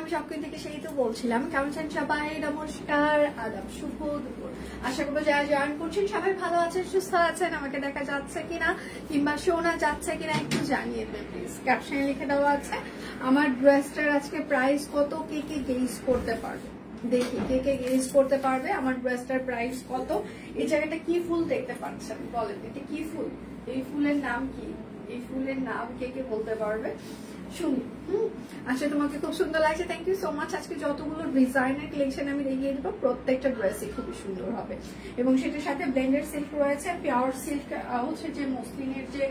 আমি সবকিছু থেকে সেই তো বলছিলাম। কেমন আছেন সবাই? নমস্কার, আদাব, শুভ দুপুর। আশা করবো যারা জয়েন করছেন সবাই ভালো আছেন, সুস্থ আছেন। আমাকে দেখা যাচ্ছে কিনা কিংবা শোনা যাচ্ছে কিনা একটু জানিয়ে দেবেন প্লিজ। ক্যাপশনে লিখে দেওয়া আছে আমার ড্রেসটার আজকে প্রাইস কত, কে কে গেস করতে পারবে। দেখি কে কে গেস করতে পারবে আমার ড্রেসটার প্রাইস কত। এই জায়গাটা কি ফুল দেখতে পাচ্ছেন বলেন, এটা কি ফুল? এই ফুলের নাম কি? এই ফুলের নাম কে কে বলতে পারবে? শুনি। আচ্ছা, তোমাকে খুব সুন্দর লাগছে, থ্যাংক ইউ সো মাচ। আজকে যতগুলো ডিজাইনার কালেকশন আমি দেখিয়ে দেবো প্রত্যেকটা ড্রেসই খুবই সুন্দর হবে এবং সেটার সাথে ব্লেন্ডেড সিল্ক রয়েছে, পিওর সিল্ক হচ্ছে যে মসলিনের যে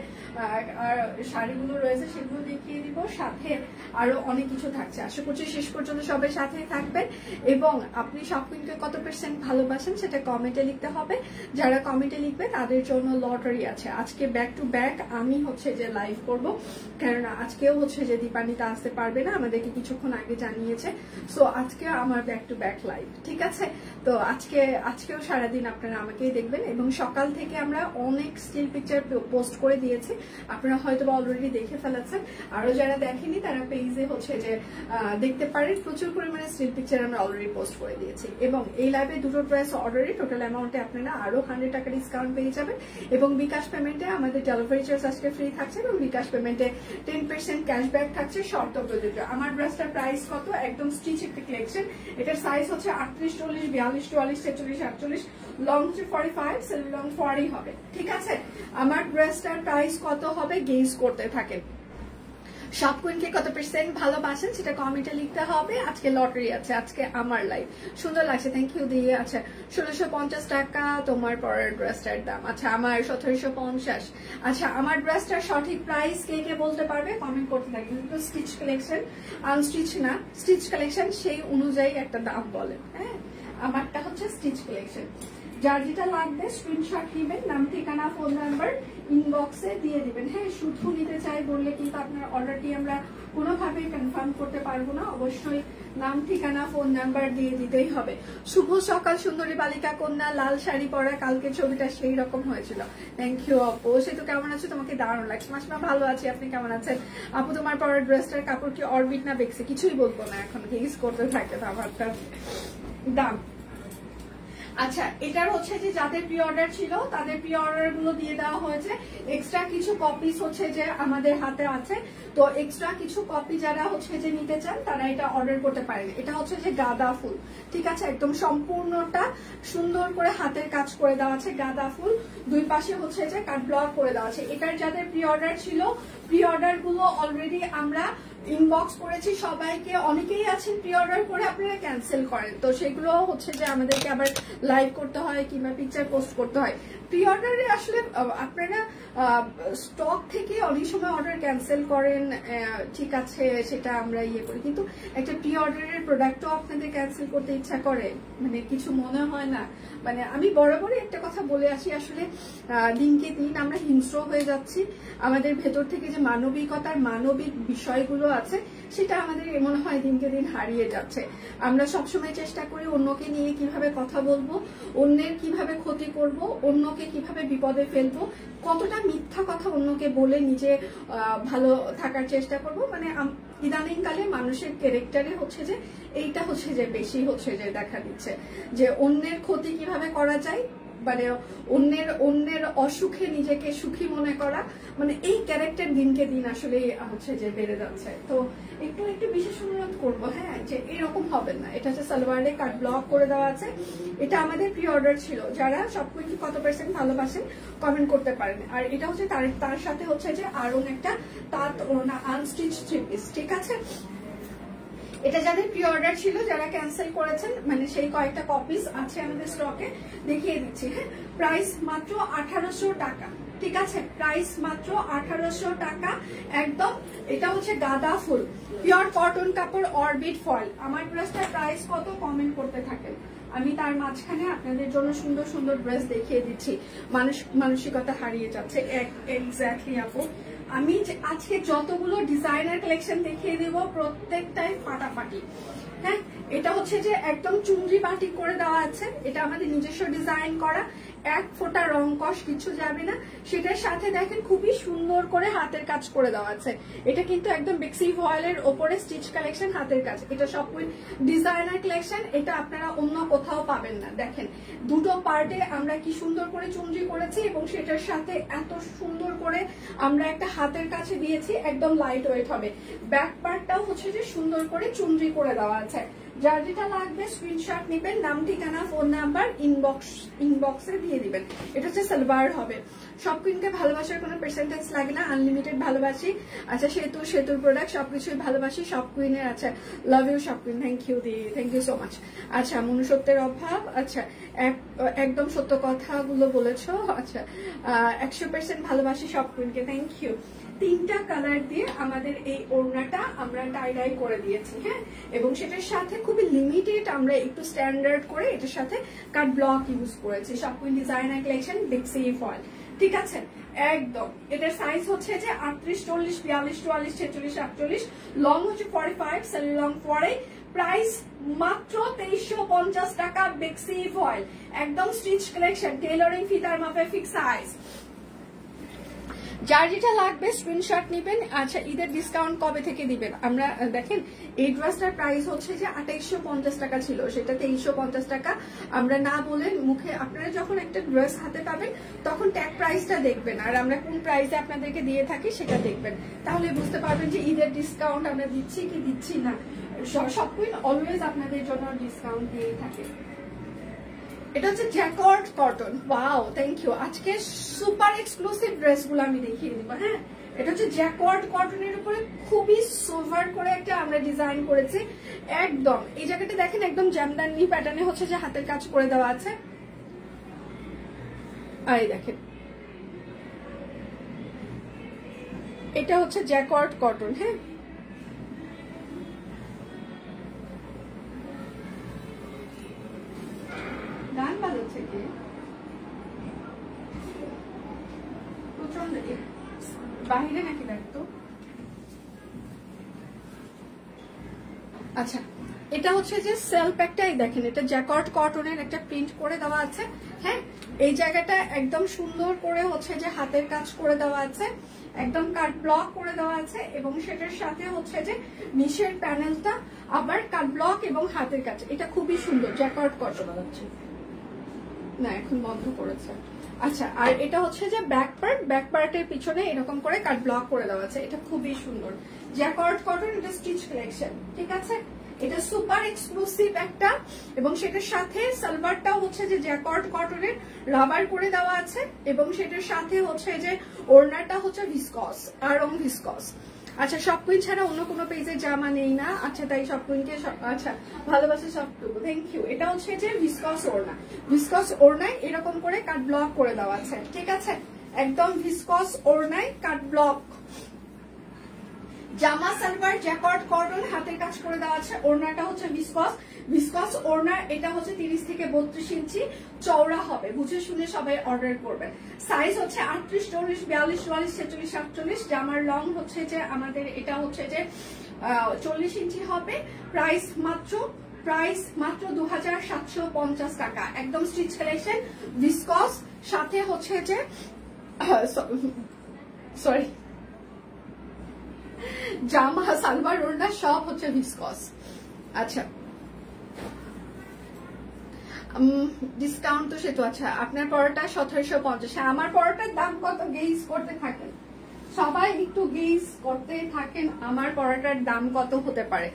শাড়িগুলো রয়েছে সেগুলো দেখিয়ে দিব, সাথে আরো অনেক কিছু থাকছে। আশা করছি শেষ পর্যন্ত সবাই সাথে থাকবেন এবং আপনি শপিংকে কত % ভালোবাসেন সেটা কমেন্টে লিখতে হবে। যারা কমেন্টে লিখবে তাদের জন্য লটারি আছে। আজকে ব্যাক টু ব্যাক আমি হচ্ছে যে লাইভ করব, কেননা আজকেও হচ্ছে যে দীপান্বিতা আসতে পারবে না, আমাদেরকে কিছুক্ষণ আগে জানিয়েছে। সো আজকে আমার ব্যাক টু ব্যাক লাইভ, ঠিক আছে? তো আজকেও সারাদিন আপনারা আমাকেই দেখবেন এবং সকাল থেকে আমরা অনেক স্টিল পিকচার পোস্ট করে দিয়েছি, আপনারা হয়তো অলরেডি দেখে ফেলেছেন। আরো যারা দেখেনি তারা পেজে হচ্ছে যে দেখতে পারেন, প্রচুর পরিমাণে স্টিল পিকচার আমরা অলরেডি পোস্ট করে দিয়েছি এবং এই লাইভে দুটো ড্রেস অর্ডারে টোটাল অ্যামাউন্টে আপনারা আরো 100 টাকা ডিসকাউন্ট পেয়ে যাবেন এবং বিকাশ পেমেন্টে আমাদের ডেলিভারি চার্জ আজকে ফ্রি থাকছে এবং বিকাশ পেমেন্টে 10% ক্যাশব্যাক থাকছে, শর্ত প্রযোজ্য। আমার ড্রেসটার প্রাইস কত? একদম স্টিচ একটা কালেকশন। এটার সাইজ হচ্ছে 38, 40, 42, 44, 46, 48, লং হচ্ছে 45, সেমি লং 40 হবে, ঠিক আছে? আমার ড্রেসটার প্রাইস কত হবে গেস করতে থাকেন। সব কুইনকে কত % ভালোবাসেন সেটা কমেন্টে লিখতে হবে। আজকে লটারি আছে, আজকে আমার লাইভ। সুন্দর লাগছে, থ্যাংক ইউ দিয়ে। আচ্ছা, 1650 টাকা তোমার পরের ড্রেসটার দাম। আচ্ছা, আমার 1750। আচ্ছা, আমার ড্রেসটার সঠিক প্রাইস কে কে বলতে পারবে কমেন্ট করতে থাকবে। কিন্তু স্টিচ কালেকশন, আনস্টিচ না, স্টিচ কালেকশন সেই অনুযায়ী একটা দাম বলেন। হ্যাঁ, আমারটা হচ্ছে স্টিচ কালেকশন। যার যেটা লাগবে স্ক্রিনশট নেবেন, নাম ঠিকানা ফোন নাম্বার ইনবক্সে দিয়ে দিবেন। হ্যাঁ, শুধু নিতে চাই বললে কিন্তু আপনার অর্ডারটি আমরা কোনোভাবেই কনফার্ম করতে পারবো না, অবশ্যই নাম ঠিকানা ফোন নাম্বার দিয়ে দিতেই হবে। শুভ সকাল সুন্দরী বালিকা কন্যা, লাল শাড়ি পরা, কালকে ছবিটা সেই রকম হয়েছিল। থ্যাংক ইউ আপু। সে তো কেমন আছো? তোমাকে দারুণ লাগছে। মাসমা ভালো আছি, আপনি কেমন আছেন আপু? তোমার পরের ড্রেসটার কাপড় কি অরবিট না বেক্সি? কিছুই বলবো না, এখন গেস করতে থাকে আমারটা দাম। আচ্ছা, এটার হচ্ছে যে যাদের প্রি অর্ডার ছিল তাদের প্রি অর্ডার গুলো দিয়ে দেওয়া হয়েছে। এক্সট্রা কিছু কপিস হচ্ছে যে আমাদের হাতে আছে, তো এক্সট্রা কিছু কপি যারা হচ্ছে যে নিতে চান তারা এটা অর্ডার করতে পারেন। এটা হচ্ছে যে গাঁদা ফুল, ঠিক আছে? একদম সম্পূর্ণটা সুন্দর করে হাতের কাজ করে দেওয়া আছে, গাঁদা ফুল। দুই পাশে হচ্ছে যে কাট ব্লক করে দেওয়া আছে। এটার যাদের প্রি অর্ডার ছিল, প্রি অর্ডার গুলো অলরেডি আমরা ইনবক্স করেছি সবাইকে। অনেকেই আছেন প্রি অর্ডার করে আপনারা ক্যান্সেল করেন, তো সেগুলো হচ্ছে যে আমাদেরকে আবার লাইভ করতে হয় কিংবা পিকচার পোস্ট করতে হয়। প্রি অর্ডারে আসলে আপনারা স্টক থেকে অনেক সময় অর্ডার ক্যান্সেল করেন, ঠিক আছে, সেটা আমরা ইয়ে করি, কিন্তু একটা প্রি অর্ডারের প্রোডাক্টও আপনাদের ক্যান্সেল করতে ইচ্ছা করে, মানে কিছু মনে হয় না? মানে আমি বরাবরই একটা কথা বলে আসি, আসলে দিনকে দিন আমরা হিংস্র হয়ে যাচ্ছি। আমাদের ভেতর থেকে যে মানবিকতার মানবিক বিষয়গুলো আছে সেটা আমাদের মনে হয় দিনকে দিন হারিয়ে যাচ্ছে। আমরা সবসময় চেষ্টা করি অন্যকে নিয়ে কিভাবে কথা বলবো, অন্যের কিভাবে ক্ষতি করব, অন্যকে কিভাবে বিপদে ফেলবো, কতটা মিথ্যা কথা অন্যকে বলে নিজে ভালো থাকার চেষ্টা করব। মানে ইদানিং কালে মানুষের ক্যারেক্টারে হচ্ছে যে এইটা হচ্ছে যে বেশি হচ্ছে যে দেখা দিচ্ছে যে অন্যের ক্ষতি কিভাবে করা যায়, মানে অন্যের অসুখে নিজেকে সুখী মনে করা, মানে এই ক্যারেক্টার দিনকে দিন আসলে হচ্ছে যে বেড়ে যাচ্ছে। তো একটু বিশেষ অনুরোধ করবো, হ্যাঁ, যে এরকম হবেন না। এটা হচ্ছে সালোয়ারে কাট ব্লক করে দেওয়া আছে। এটা আমাদের প্রি অর্ডার ছিল। যারা সবকিছু কত % ভালোবাসেন কমেন্ট করতে পারেন। আর এটা হচ্ছে তার সাথে হচ্ছে যে আরো একটা তাঁত ওড়না আনস্টিচ 3 পিস, ঠিক আছে? এটা যাদের প্রি অর্ডার ছিল, যারা ক্যান্সেল করেছেন, মানে সেই কয়েকটা কপিস আছে আমাদের স্টকে, দেখিয়ে দিচ্ছি। হ্যাঁ, প্রাইস মাত্র 1800 টাকা, ঠিক আছে? প্রাইস মাত্র 1800 টাকা একদম। এটা হচ্ছে গাঁদা ফুল, পিওর কটন কাপড়, অরবিট ফয়েল। আমার ড্রেসটার প্রাইস কত কমেন্ট করতে থাকেন, আমি তার মাঝখানে আপনাদের জন্য সুন্দর সুন্দর ড্রেস দেখিয়ে দিচ্ছি। মানসিকতা হারিয়ে যাচ্ছে। এক্স্যাক্টলি আপু, আমি আজকে যতগুলো ডিজাইনার কালেকশন দেখিয়ে দেব প্রত্যেকটাই ফাটাফাটি। হ্যাঁ, এটা হচ্ছে যে একদম চুনরি বাটিক করে দেওয়া আছে, এটা আমাদের নিজস্ব ডিজাইন করা, এক ফোঁটা রং কষ কিছু যাবে না। সেটার সাথে দেখেন খুবই সুন্দর করে হাতের কাজ করে দেওয়া আছে। এটা কিন্তু একদম বেক্সি ভয়েলের ওপরে স্টিচ কালেকশন, হাতের কাজ, এটা সব ডিজাইনার কালেকশন, এটা আপনারা অন্য কোথাও পাবেন না। দেখেন দুটো পার্টে আমরা কি সুন্দর করে চুনরি করেছি এবং সেটার সাথে এত সুন্দর করে আমরা একটা হাতের কাছে দিয়েছি, একদম লাইট ওয়েট হবে। ব্যাক পার্টটাও হচ্ছে যে সুন্দর করে চুনরি করে দেওয়া আছে। যার যেটা লাগবে স্ক্রিনশট নেবেন, নাম ঠিকানা ফোন নাম্বার ইনবক্সে দিয়ে দিবেন। এটা হচ্ছে সালোয়ার হবে। সব কুইনকে ভালোবাসার কোনো পার্সেন্টেজ লাগে না, আনলিমিটেড ভালোবাসি। আচ্ছা সেতুর প্রোডাক্ট সবকিছুই ভালোবাসি সব কুইনের। আচ্ছা লাভ ইউ সব কুইন, থ্যাংক ইউ দি, থ্যাংক ইউ সো মাচ। আচ্ছা মনুষ্যত্বের অভাব, আচ্ছা একদম সত্য কথাগুলো বলেছো। আচ্ছা 100% ভালোবাসি সব কুইনকে, থ্যাংক ইউ। তিনটা কালার দিয়ে আমাদের এই ওড়নাটা আমরা টাই ডাই করে দিয়েছি, হ্যাঁ, এবং সেটার সাথে খুবই লিমিটেড আমরা একটু স্ট্যান্ডার্ড করে এটার সাথে কাট ব্লক ইউজ করেছি। সব কুইন ডিজাইনার কালেকশন বেক্সি ফয়েল, ঠিক আছে একদম। এটার সাইজ হচ্ছে যে 38, 40, 42, 44, 46, 48, লং হচ্ছে 45, সেল লং 40। প্রাইস মাত্র 2350 টাকা, বেক্সি ফয়েল, একদম স্টিচ কালেকশন, টেইলরিং ফিতার মাপে ফিক্স সাইজ। যার যেটা লাগবে স্ক্রিনশট নেবেন। আচ্ছা ঈদের ডিসকাউন্ট কবে থেকে দিবেন? আমরা দেখেন এই ড্রেসটার প্রাইস হচ্ছে যে 2850 টাকা ছিল, সেটা 2350 টাকা আমরা না বলে মুখে, আপনারা যখন একটা ড্রেস হাতে পাবেন তখন ট্যাগ প্রাইসটা দেখবেন, আর আমরা কোন প্রাইসে আপনাদেরকে দিয়ে থাকি সেটা দেখবেন, তাহলে বুঝতে পারবেন যে ঈদের ডিসকাউন্ট আমরা দিচ্ছি কি দিচ্ছি না। সব কুইন অলওয়েজ আপনাদের জন্য ডিসকাউন্ট দিয়ে থাকে। এটা হচ্ছে জ্যাকর্ড কটন, ওয়াও থ্যাংক ইউ। আজকে সুপার এক্সক্লুসিভ ড্রেসগুলো আমি দেখিয়ে দিব, হ্যাঁ। এটা হচ্ছে জ্যাকর্ড কটনের উপরে খুবই সোভার করে একটা আমরা ডিজাইন করেছি, একদম এই জায়গাটা দেখেন একদম জামদানি প্যাটার্নে হচ্ছে যে হাতের কাজ করে দেওয়া আছে। আর দেখেন এটা হচ্ছে জ্যাকর্ড কটন, হ্যাঁ। গান বাজাচ্ছে কি প্রচন্ড বাহিরে নাকি দেখতো। আচ্ছা এটা হচ্ছে যে সেলফ একটাই দেখেন, এটা জ্যাকর্ড কটনের একটা প্রিন্ট করে দেওয়া আছে, হ্যাঁ। এই জায়গাটা একদম সুন্দর করে হচ্ছে যে হাতের কাজ করে দেওয়া আছে, একদম কাট ব্লক করে দেওয়া আছে, এবং সেটার সাথে হচ্ছে যে নিচের প্যানেলটা আবার কাট ব্লক এবং হাতের কাজ, এটা খুবই সুন্দর জ্যাকর্ড কটন আছে না, এখন বন্ধ করেছে। আচ্ছা আর এটা হচ্ছে যে ব্যাক পার্টের পিছনে এরকম করে কাট ব্লক করে দেওয়া আছে, এটা খুবই সুন্দর জ্যাকর্ড কটন, এটা স্টিচ কালেকশন, ঠিক আছে। এটা সুপার এক্সক্লুসিভ একটা, এবং সেটার সাথে সালোয়ারটাও হচ্ছে যে জ্যাকর্ড কটনের রাবার করে দেওয়া আছে, এবং সেটার সাথে হচ্ছে যে ওড়নাটা হচ্ছে ভিসকস, আরং ভিসকস। আচ্ছা সব কুইন ছাড়া অন্য কোনো পেজে জামা নেই না, আচ্ছা তাই সব কুইনকে আচ্ছা ভালোবাসা সবটুকু, থ্যাংক ইউ। এটা হচ্ছে যে ভিসকস ওড়না, ভিসকস ওড়নায় এরকম করে কাট ব্লক করে দেওয়া আছে, ঠিক আছে একদম ভিসকস ওড়নায় কাট ব্লক। জামা সালোয়ার জ্যাকর্ড কটন, হাতের কাজ করে দেওয়া আছে, ওড়নাটা হচ্ছে ভিসকস ওড়না, এটা হচ্ছে 30 থেকে 32 ইঞ্চি চওড়া হবে, বুঝে শুনে সবাই অর্ডার করবেন। সাইজ হচ্ছে 38, 40, 42, 44, 46, 48। জামার লং হচ্ছে যে আমাদের এটা হচ্ছে যে 40 ইঞ্চি হবে। প্রাইস মাত্র 2750 টাকা, একদম স্টিচ কালেকশন ভিসকস, সাথে হচ্ছে যে সরি জামা সালোয়ার ওড়না সব হচ্ছে ভিসকস। আচ্ছা ডিসকাউন্ট তো সে তো, আচ্ছা আপনার পরোটা 1750, আমার পরোটার দাম কত গেজ করতে থাকেন সবাই, একটু গেজ করতে থাকেন আমার পরোটার দাম কত হতে পারে।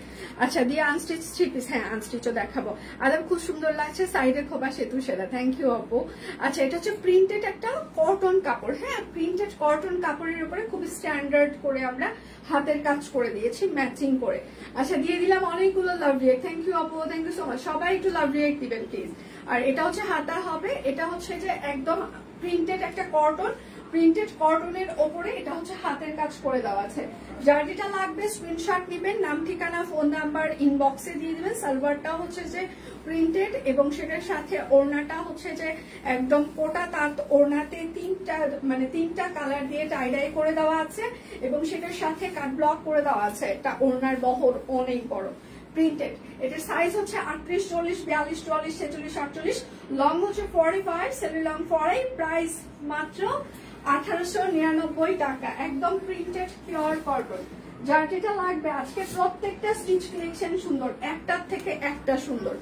আচ্ছা দিয়ে আনস্টিচ 3 পিস, হ্যাঁ আনস্টিচও দেখাবো। আদাব খুব সুন্দর লাগছে, সাইডের খোপা সেতু সেরা, থ্যাংক ইউ আপু। আচ্ছা এটা হচ্ছে প্রিন্টেড একটা কটন কাপড়, হ্যাঁ প্রিন্টেড কটন কাপড়ের উপরে খুব স্ট্যান্ডার্ড করে আমরা হাতের কাজ করে দিয়েছি ম্যাচিং করে। আচ্ছা দিয়ে দিলাম অনেকগুলো লাভ রিয়েক্ট, থ্যাংক ইউ আপু, থ্যাংক ইউ সো মাচ। সবাই একটু লাভ রিয়েক্ট দিবেন প্লিজ। আর এটা হচ্ছে হাতা হবে, এটা হচ্ছে যে একদম প্রিন্টেড একটা কটন, প্রিন্টেড কটনের ওপরে এটা হচ্ছে হাতের কাজ করে দেওয়া আছে। যার যেটা লাগবে স্ক্রিনশট নেবেন, নাম ঠিকানা ফোন নাম্বার ইনবক্সে দিয়ে দিবেন। সালোয়ারটা হচ্ছে যে প্রিন্টেড, এবং সেটার সাথে ওড়নাটা হচ্ছে যে একদম কোটা তাঁত ওড়নাতে তিনটা কালার দিয়ে টাই ডাই করে দেওয়া আছে, এবং সেটার সাথে কাট ব্লক করে দেওয়া আছে। এটা ওড়নার বহর অনেক বড়, প্রিন্টেড। এটার সাইজ হচ্ছে 38, 40, 42, 44, 46, 48, লং হচ্ছে 45, সেমি লং 40, প্রাইস মাত্র 1899 টাকা। একদম প্রিন্টেড পিওর কটন। যার যেটা লাগবে, আজকে প্রত্যেকটা স্টিচ কালেকশন সুন্দর, একটার থেকে একটা সুন্দর,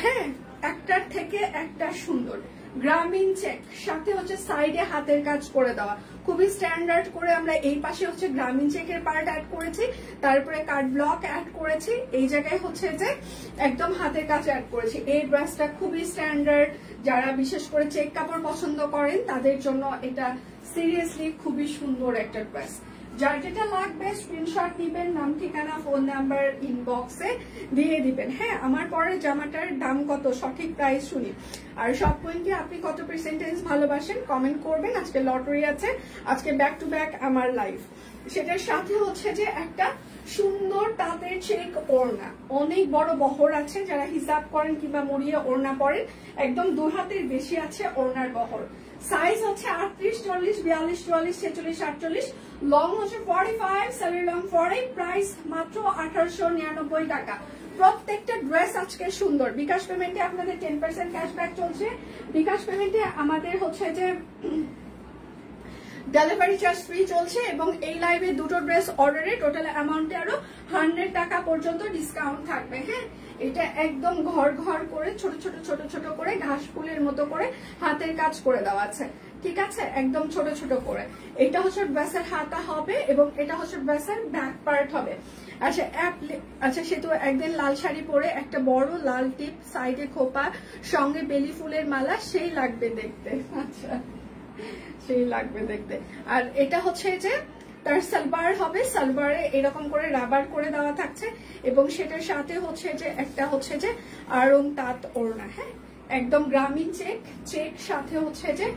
হ্যাঁ একটার থেকে একটা সুন্দর। গ্রামীণ চেক, সাথে হচ্ছে সাইডে হাতের কাজ করে দেওয়া, খুবই স্ট্যান্ডার্ড করে আমরা এই পাশে হচ্ছে গ্রামীণ চেকের পার্ট অ্যাড করেছি, তারপরে কাট ব্লক অ্যাড করেছি, এই জায়গায় হচ্ছে যে একদম হাতের কাজ অ্যাড করেছি। এই ড্রেসটা খুবই স্ট্যান্ডার্ড, যারা বিশেষ করে চেক কাপড় পছন্দ করেন তাদের জন্য এটা সিরিয়াসলি খুবই সুন্দর একটা ড্রেস। যার যেটা লাগবে স্ক্রিনশট নিবেন, নাম ঠিকানা ফোন নাম্বার ইনবক্সে দিয়ে দিবেন। হ্যাঁ, আমার পরের জামাটার দাম কত, সঠিক প্রাইস শুনি। আর সব পয়েন্টে আপনি কত পার্সেন্টেজ ভালোবাসেন কমেন্ট করবেন। আজকে লটারি আছে, আজকে ব্যাক টু ব্যাক আমার লাইভ। সেটার সাথে হচ্ছে যে একটা সুন্দর তাঁতের চেক ওড়না, অনেক বড় বহর আছে, যারা হিসাব করেন কিংবা মুড়িয়ে ওড়না পরেন, একদম 2 হাতের বেশি আছে ওড়নার বহর। সাইজ হচ্ছে 38, 40, 42, 44, 46, 48, লং হচ্ছে 45, সেমি লং 40, প্রাইস মাত্র 1899 টাকা। প্রত্যেকটা ড্রেস আজকে সুন্দর। বিকাশ পেমেন্টে আপনাদের 10% ক্যাশব্যাক চলছে। বিকাশ পেমেন্টে আমাদের হচ্ছে যে ডেলিভারি চার্জ ফ্রি চলছে, এবং এই লাইভে দুটো ড্রেস অর্ডারে টোটাল অ্যামাউন্টে আরো 100 টাকা পর্যন্ত ডিসকাউন্ট থাকবে। হ্যাঁ, এটা একদম ঘর ঘর করে ছোট ছোট ছোট ছোট করে ঘাস ফুলের মতো করে হাতের কাজ করে দেওয়া আছে, ঠিক আছে, একদম ছোট ছোট করে। এটা হচ্ছে ড্রেসের হাতা হবে এবং এটা হচ্ছে ড্রেসের ব্যাক পার্ট হবে। আচ্ছা আচ্ছা, সে তো একদিন লাল শাড়ি পরে একটা বড় লাল টিপ, সাইডে খোপা, সঙ্গে বেলি ফুলের মালা, সেই লাগবে দেখতে। আচ্ছা, সেই লাগবে দেখতে। আর এটা হচ্ছে যে তার সালবার হবে, সালবারে এরকম করে রাবার করে দেওয়া থাকছে, এবং সেটার সাথে হচ্ছে যে একটা হচ্ছে যে আড়ং তাঁত ওড়না। হ্যাঁ, একদম গ্রামীণ চেক, চেক সাথে হচ্ছে যে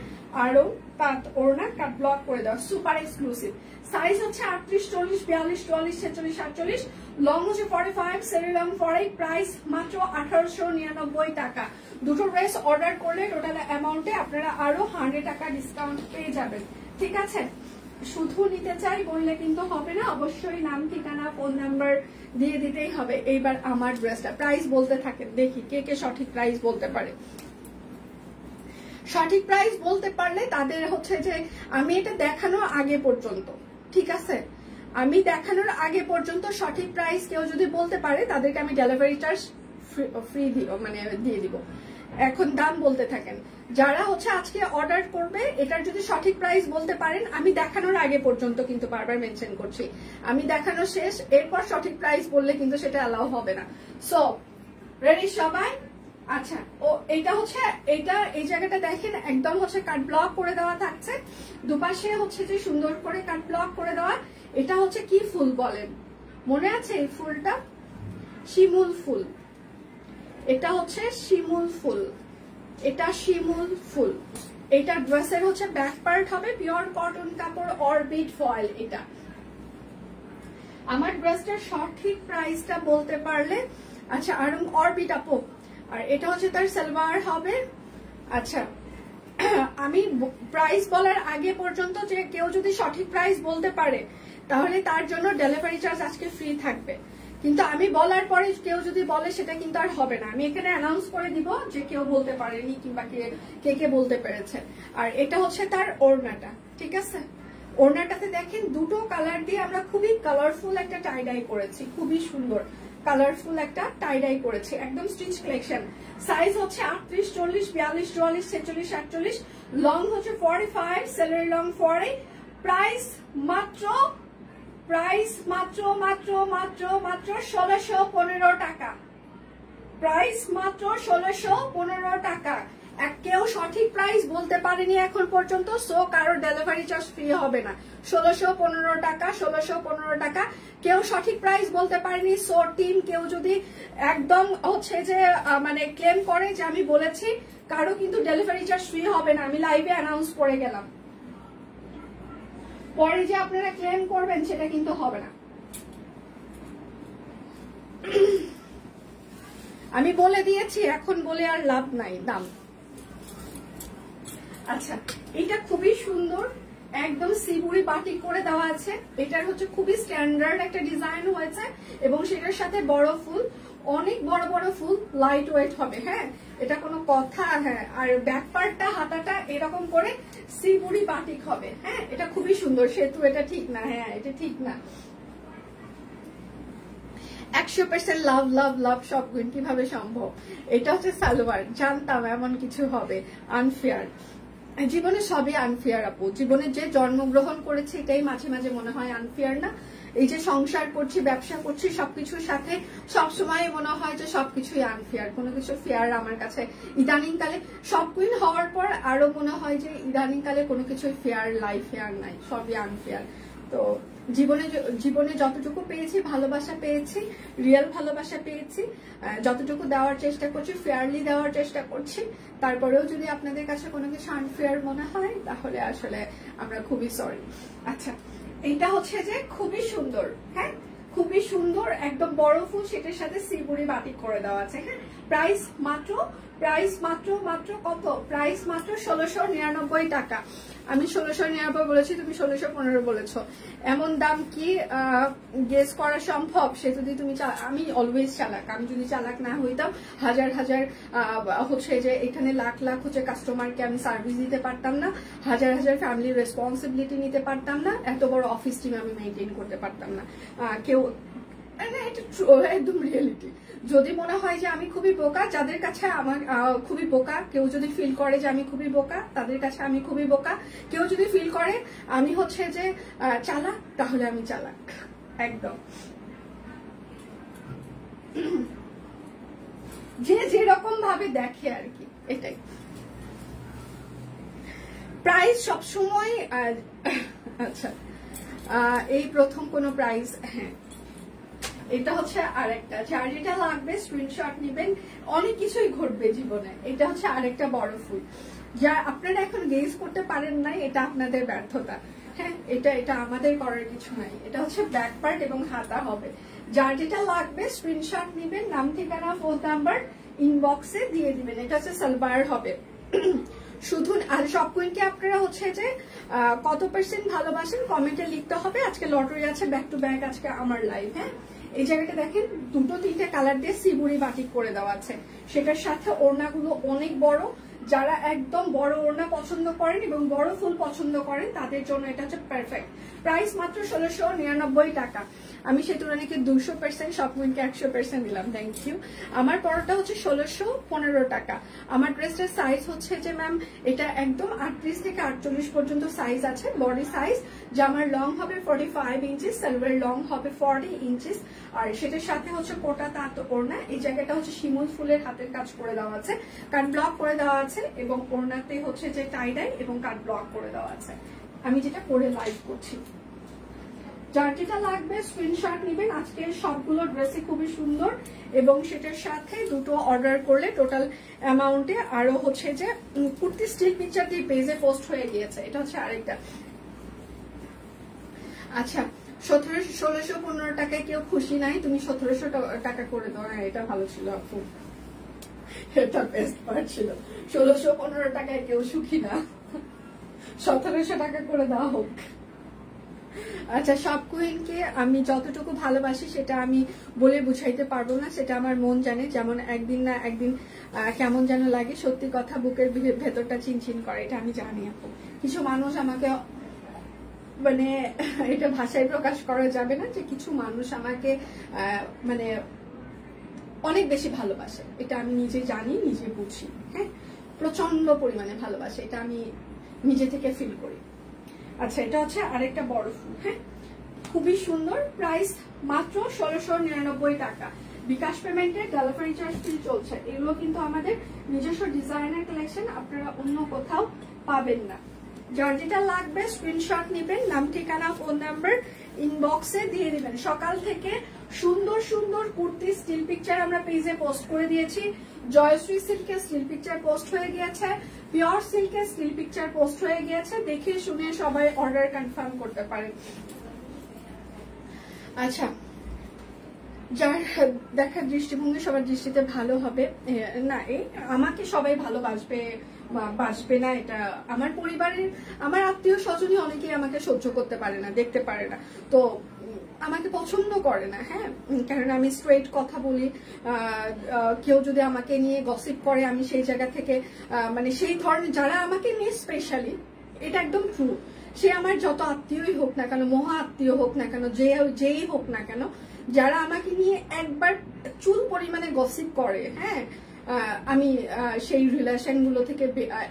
আড়ং তাঁত ওড়না, কাট ব্লক করে দেওয়া, সুপার এক্সক্লুসিভ। সাইজ হচ্ছে 38, 40, 42, 44, 46, 48, লং হচ্ছে 45, সেমি লং 40, প্রাইস মাত্র 1899 টাকা। দুটো ড্রেস অর্ডার করলে টোটাল অ্যামাউন্টে আপনারা আরো 100 টাকা ডিসকাউন্ট পেয়ে যাবেন, ঠিক আছে। শুধু নিতে চাই বললে কিন্তু হবে না, অবশ্যই নাম ঠিকানা ফোন নাম্বার দিয়ে দিতেই হবে। এইবার আমার ড্রেসটা প্রাইস বলতে থাকেন, দেখি কে কে সঠিক প্রাইস বলতে পারে। সঠিক প্রাইস বলতে পারলে তাদের হচ্ছে যে আমি এটা দেখানোর আগে পর্যন্ত, ঠিক আছে, আমি দেখানোর আগে পর্যন্ত সঠিক প্রাইস কেউ যদি বলতে পারে তাদেরকে আমি ডেলিভারি চার্জ ফ্রি মানে দিয়ে দিব। এখন দাম বলতে থাকেন। যারা হচ্ছে আজকে অর্ডার করবে, এটার যদি সঠিক প্রাইস বলতে পারেন, আমি দেখানোর আগে পর্যন্ত কিন্তু বারবার মেনশন করছি, আমি দেখানো শেষ, এরপর সঠিক প্রাইস বললে কিন্তু সেটা অ্যালাউ হবে না। সো রেডি সবাই? আচ্ছা, ও এটা হচ্ছে, এটা এই জায়গাটা দেখেন একদম হচ্ছে কাট ব্লক করে দেওয়া থাকছে, দুপাশে হচ্ছে যে সুন্দর করে কাট ব্লক করে দেওয়া। এটা হচ্ছে কি ফুল বলেন, মনে আছে এই ফুলটা? শিমুল ফুল। এটা হচ্ছে শিমুল ফুল, এটা শিমুল ফুল। এটা ড্রেসের হচ্ছে ব্যাক পার্ট হবে, পিওর কটন কাপড়, অরবিট ফয়েল। এটা আমার ড্রেসটার সঠিক প্রাইসটা বলতে পারলে, আচ্ছা, আর অরবিট আপো, আর এটা হচ্ছে তার সালোয়ার হবে। আচ্ছা, আমি প্রাইস বলার আগে পর্যন্ত যে কেউ যদি সঠিক প্রাইস বলতে পারে তাহলে তার জন্য ডেলিভারি চার্জ আজকে ফ্রি থাকবে, কিন্তু আমি বলার পরে কেউ যদি বলে সেটা কিন্তু আর হবে না। আমি এখানে অ্যানাউন্স করে দিব যে কেউ বলতে পারেনি কিংবা কে কে বলতে পেরেছে। আর এটা হচ্ছে তার ওড়নাটা, ঠিক আছে। ওড়নাটাতে দেখেন দুটো কালার দিয়ে আমরা খুবই কালারফুল একটা টাই ডাই করেছি, খুবই সুন্দর কালারফুল একটা টাই ডাই করেছি, একদম স্টিচ কালেকশন। সাইজ হচ্ছে 38, 40, 42, 44, 46, 48, লং হচ্ছে 45, সেলার লং 40, প্রাইস মাত্র 1615 টাকা। প্রাইস মাত্র 1615 টাকা। কেউ সঠিক প্রাইস বলতে পারেনি এখন পর্যন্ত, সো কারো ডেলিভারি চার্জ ফ্রি হবে না। 1615 টাকা, 1615 টাকা। কেউ সঠিক প্রাইস বলতে পারেনি, সো টিম কেউ যদি একদম হচ্ছে যে মানে ক্লেম করে যে আমি বলেছি, কারো কিন্তু ডেলিভারি চার্জ ফ্রি হবে না। আমি লাইভে অ্যানাউন্স করে গেলাম, পরে যে আপনারা ক্লেম করবেন সেটা কিন্তু হবে না। আমি বলে দিয়েছি, এখন বলে আর লাভ নাই দাম। আচ্ছা, এটা খুবই সুন্দর, একদম সিবুরি বাটিক করে দেওয়া আছে। এটার হচ্ছে খুবই স্ট্যান্ডার্ড একটা ডিজাইন হয়েছে এবং সেটার সাথে বড় ফুল, অনেক বড় বড় ফুল, লাইট ওয়েট হবে। হ্যাঁ, এটা কোনো কথা? হ্যাঁ, আর ব্যাক পার্টটা হাতাটা এরকম করে সিবুরি বাটিক হবে। হ্যাঁ, এটা খুবই সুন্দর। সেতু এটা ঠিক না, হ্যাঁ এটা ঠিক না। 100% লাভ লাভ লাভ সব গুণ কিভাবে সম্ভব? এটা হচ্ছে সালোয়ার, জানতাম এমন কিছু হবে। আনফেয়ার, জীবনে সবই আনফেয়ার আপু। জীবনে যে জন্মগ্রহণ করেছে এটাই মাঝে মাঝে মনে হয় আনফেয়ার না? এই যে সংসার করছি, ব্যবসা করছি, সবকিছুর সাথে সবসময় মনে হয় যে সবকিছুই আনফেয়ার, কোনো কিছু ফেয়ার আমার কাছে ইদানিং কালে, সব কুইন হওয়ার পর আরো মনে হয় যে ইদানিং কালে কোনো কিছুই ফেয়ার, লাইফ ফেয়ার নাই, সবই আনফেয়ার। তো জীবনে যতটুকু পেয়েছি, ভালোবাসা পেয়েছি, রিয়েল ভালোবাসা পেয়েছি, যতটুকু দেওয়ার চেষ্টা করছি, ফেয়ারলি দেওয়ার চেষ্টা করছি। তারপরেও যদি আপনাদের কাছে কোনো কিছু আনফেয়ার মনে হয় তাহলে আসলে আমরা খুবই সরি। আচ্ছা, এটা হচ্ছে যে খুবই সুন্দর। হ্যাঁ, খুবই সুন্দর, একদম বড় ফুল, সেটার সাথে সিবুরি বাটিক করে দেওয়া আছে। হ্যাঁ, প্রাইস মাত্র কত? প্রাইস মাত্র 1699 টাকা। আমি 1699 বলেছি, তুমি 1615 বলেছো। এমন দাম কি গেস করা সম্ভব? সে যদি তুমি, আমি অলওয়েজ চালাক, আমি যদি চালাক না হইতাম হাজার হাজার হচ্ছে যে এখানে লাখ লাখ হচ্ছে কাস্টমারকে আমি সার্ভিস দিতে পারতাম না, হাজার হাজার ফ্যামিলির রেসপন্সিবিলিটি নিতে পারতাম না, এত বড় অফিস টিম আমি মেনটেন করতে পারতাম না। কেউ, এটা একদম রিয়েলিটি। যদি মনে হয় যে আমি খুবই বোকা, যাদের কাছে আমার খুবই বোকা, কেউ যদি ফিল করে যে আমি খুবই বোকা, তাদের কাছে আমি খুবই বোকা। কেউ যদি ফিল করে আমি হচ্ছে যে চালাক, তাহলে আমি চালাক একদম। যে যেরকম ভাবে দেখে আর কি, এটাই। প্রাইস সবসময়, আচ্ছা এই প্রথম কোনো প্রাইস। হ্যাঁ, এটা হচ্ছে আরেকটা, যার যেটা লাগবে স্ক্রিনশট নিবেন। অনেক কিছুই ঘটবে জীবনে। এটা হচ্ছে আরেকটা বড় ফুল, যা আপনারা এখন গেজ করতে পারেন নাই, এটা আপনাদের ব্যর্থতা। হ্যাঁ, এটা আমাদের করার কিছু নাই। এটা হচ্ছে ব্যাক পার্ট এবং হাতা হবে। যার যেটা লাগবে স্ক্রিনশট নিবেন, নাম ঠিকানা ফোন নাম্বার ইনবক্সে দিয়ে দিবেন। এটা হচ্ছে সালোয়ার হবে শুধু। আর সব কুইনকে আপনারা হচ্ছে যে কত পার্সেন্ট ভালোবাসেন কমেন্টে লিখতে হবে। আজকে লটারি আছে, ব্যাক টু ব্যাক আজকে আমার লাইভ। হ্যাঁ, এই জায়গাটা দেখেন, দুটো তিনটে কালার দিয়ে সিবুরি বাটিক করে দেওয়া আছে। সেটার সাথে ওড়নাগুলো অনেক বড়। যারা একদম বড় ওড়না পছন্দ করেন এবং বড় ফুল পছন্দ করেন তাদের জন্য এটা হচ্ছে পারফেক্ট। প্রাইস মাত্র 1699 টাকা। আমি সে তুলনায় 200%, সব কুইনকে 100% দিলাম। Thank you. আমার পরটা হচ্ছে 1615 টাকা। আমার ড্রেসটার সাইজ হচ্ছে যে ম্যাম, এটা একদম 38 থেকে 48 পর্যন্ত সাইজ আছে, বডি সাইজ। জামার লং হবে 45 ইঞ্চিস, সালোয়ার লং হবে 40 ইঞ্চিস। আর সেটার সাথে হচ্ছে কোটা তাঁত ওড়না। এই জায়গাটা হচ্ছে শিমুল ফুলের হাতের কাজ করে দেওয়া আছে, কাট ব্লক করে দেওয়া আছে, এবং ওড়নাতে হচ্ছে যে টাই ডাই এবং কাট ব্লক করে দেওয়া আছে। আমি যেটা পরে লাইভ করছি। যার যেটা লাগবে স্ক্রিনশট নেবেন। আজকের সবগুলো ড্রেসই খুবই সুন্দর এবং সেটার সাথে দুটো অর্ডার করলে টোটাল অ্যামাউন্টে আরো হচ্ছে যে কুর্তি স্টিল পিকচার দিয়ে পেজে পোস্ট হয়ে গিয়েছে। এটা হচ্ছে আরেকটা। আচ্ছা, 1615 টাকায় কেউ খুশি নাই? তুমি 1700 টাকা করে দাও। হ্যাঁ, এটা ভালো ছিল আপু, এটা বেস্ট পার্ট ছিল। 1615 টাকায় কেউ সুখী না, 1700 টাকা করে দেওয়া হোক। আচ্ছা, সব কুইনকে আমি যতটুকু ভালোবাসি সেটা আমি বলে বুঝাইতে পারবো না, সেটা আমার মন জানে। যেমন একদিন না একদিন কেমন যেন লাগে, সত্যি কথা বুকের ভেতরটা চিনচিন করে, এটা আমি জানি আপু। কিছু মানুষ আমাকে, মানে এটা ভাষায় প্রকাশ করা যাবে না, যে কিছু মানুষ আমাকে মানে অনেক বেশি ভালোবাসে, এটা আমি নিজে জানি, নিজে বুঝি। হ্যাঁ, প্রচন্ড পরিমাণে ভালোবাসে, এটা আমি নিজে থেকে ফিল করি। আচ্ছা, এটা হচ্ছে আরেকটা বড় ফুল। হ্যাঁ, খুবই সুন্দর। প্রাইস মাত্র 1699 টাকা। বিকাশ পেমেন্টে ডেলিভারি চার্জ ফ্রি চলছে। এগুলো কিন্তু আমাদের নিজস্ব ডিজাইনার কালেকশন, আপনারা অন্য কোথাও পাবেন না। যার যেটা লাগবে স্ক্রিনশট নেবেন, নাম ঠিকানা ফোন নাম্বার ইনবক্সে দিয়ে দিবেন। সকাল থেকে সুন্দর সুন্দর কুর্তি স্টিল পিকচার আমরা পেজে পোস্ট করে দিয়েছি। জয়শ্রী সিল্কের স্টিল পিকচার পোস্ট হয়ে গিয়েছে, পিওর সিল্কের স্টিল পিকচার পোস্ট হয়ে গিয়েছে। দেখে শুনে সবাই অর্ডার কনফার্ম করতে পারেন। আচ্ছা, যার দেখার দৃষ্টিভঙ্গি সবার দৃষ্টিতে ভালো হবে না, আমাকে সবাই ভালোবাসবে বাসবে না, এটা আমার পরিবারের আমার আত্মীয় স্বজনই অনেকেই আমাকে সহ্য করতে পারে না, দেখতে পারে না, তো আমাকে পছন্দ করে না। হ্যাঁ, কারণ আমি স্ট্রেট কথা বলি। কেউ যদি আমাকে নিয়ে গসিপ করে, আমি সেই জায়গা থেকে মানে সেই ধরনের যারা আমাকে নিয়ে স্পেশালি, এটা একদম ট্রু, সে আমার যত আত্মীয়ই হোক না কেন, মহা আত্মীয় হোক না কেন, যেই হোক না কেন, যারা আমাকে নিয়ে একবার চুল পরিমাণে গসিপ করে, হ্যাঁ, আমি সেই রিলেশন গুলো থেকে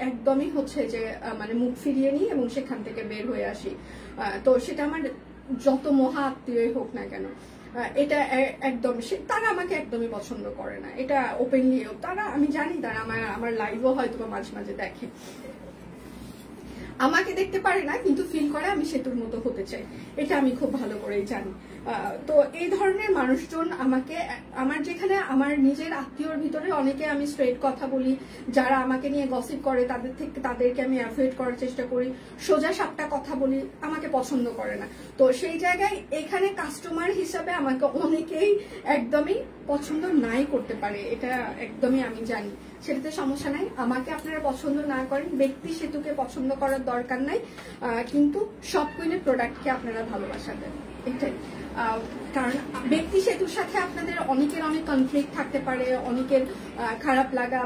একদমই হচ্ছে যে মানে মুখ ফিরিয়ে নিই এবং সেখান থেকে বের হয়ে আসি। তো সেটা আমার যত মহা আত্মীয়ই হোক না কেন, এটা একদম তারা আমাকে একদমই পছন্দ করে না, এটা ওপেনলি তারা, আমি জানি তারা আমার লাইভও হয়তো মাঝে মাঝে দেখে, আমাকে দেখতে পারে না কিন্তু ফিল করে আমি সেতুর মতো হতে চাই, এটা আমি খুব ভালো করেই জানি। তো এই ধরনের মানুষজন আমাকে, আমার যেখানে আমার নিজের আত্মীয়র ভিতরে অনেকে আমি স্ট্রেট কথা বলি, যারা আমাকে নিয়ে গসিপ করে তাদেরকে আমি অ্যাভয়েড করার চেষ্টা করি, সোজা সাপটা কথা বলি, আমাকে পছন্দ করে না। তো সেই জায়গায় এখানে কাস্টমার হিসাবে আমাকে অনেকেই একদমই পছন্দ নাই করতে পারে, এটা একদমই আমি জানি, সেটাতে সমস্যা নাই। আমাকে আপনারা পছন্দ না করেন, ব্যক্তি সেতুকে পছন্দ করার দরকার নাই, কিন্তু সব কুইনের প্রোডাক্টকে আপনারা ভালোবাসা দেন, এটাই। কারণ ব্যক্তি সেতুর সাথে আপনাদের অনেকের অনেক কনফ্লিক্ট থাকতে পারে, অনেকের খারাপ লাগা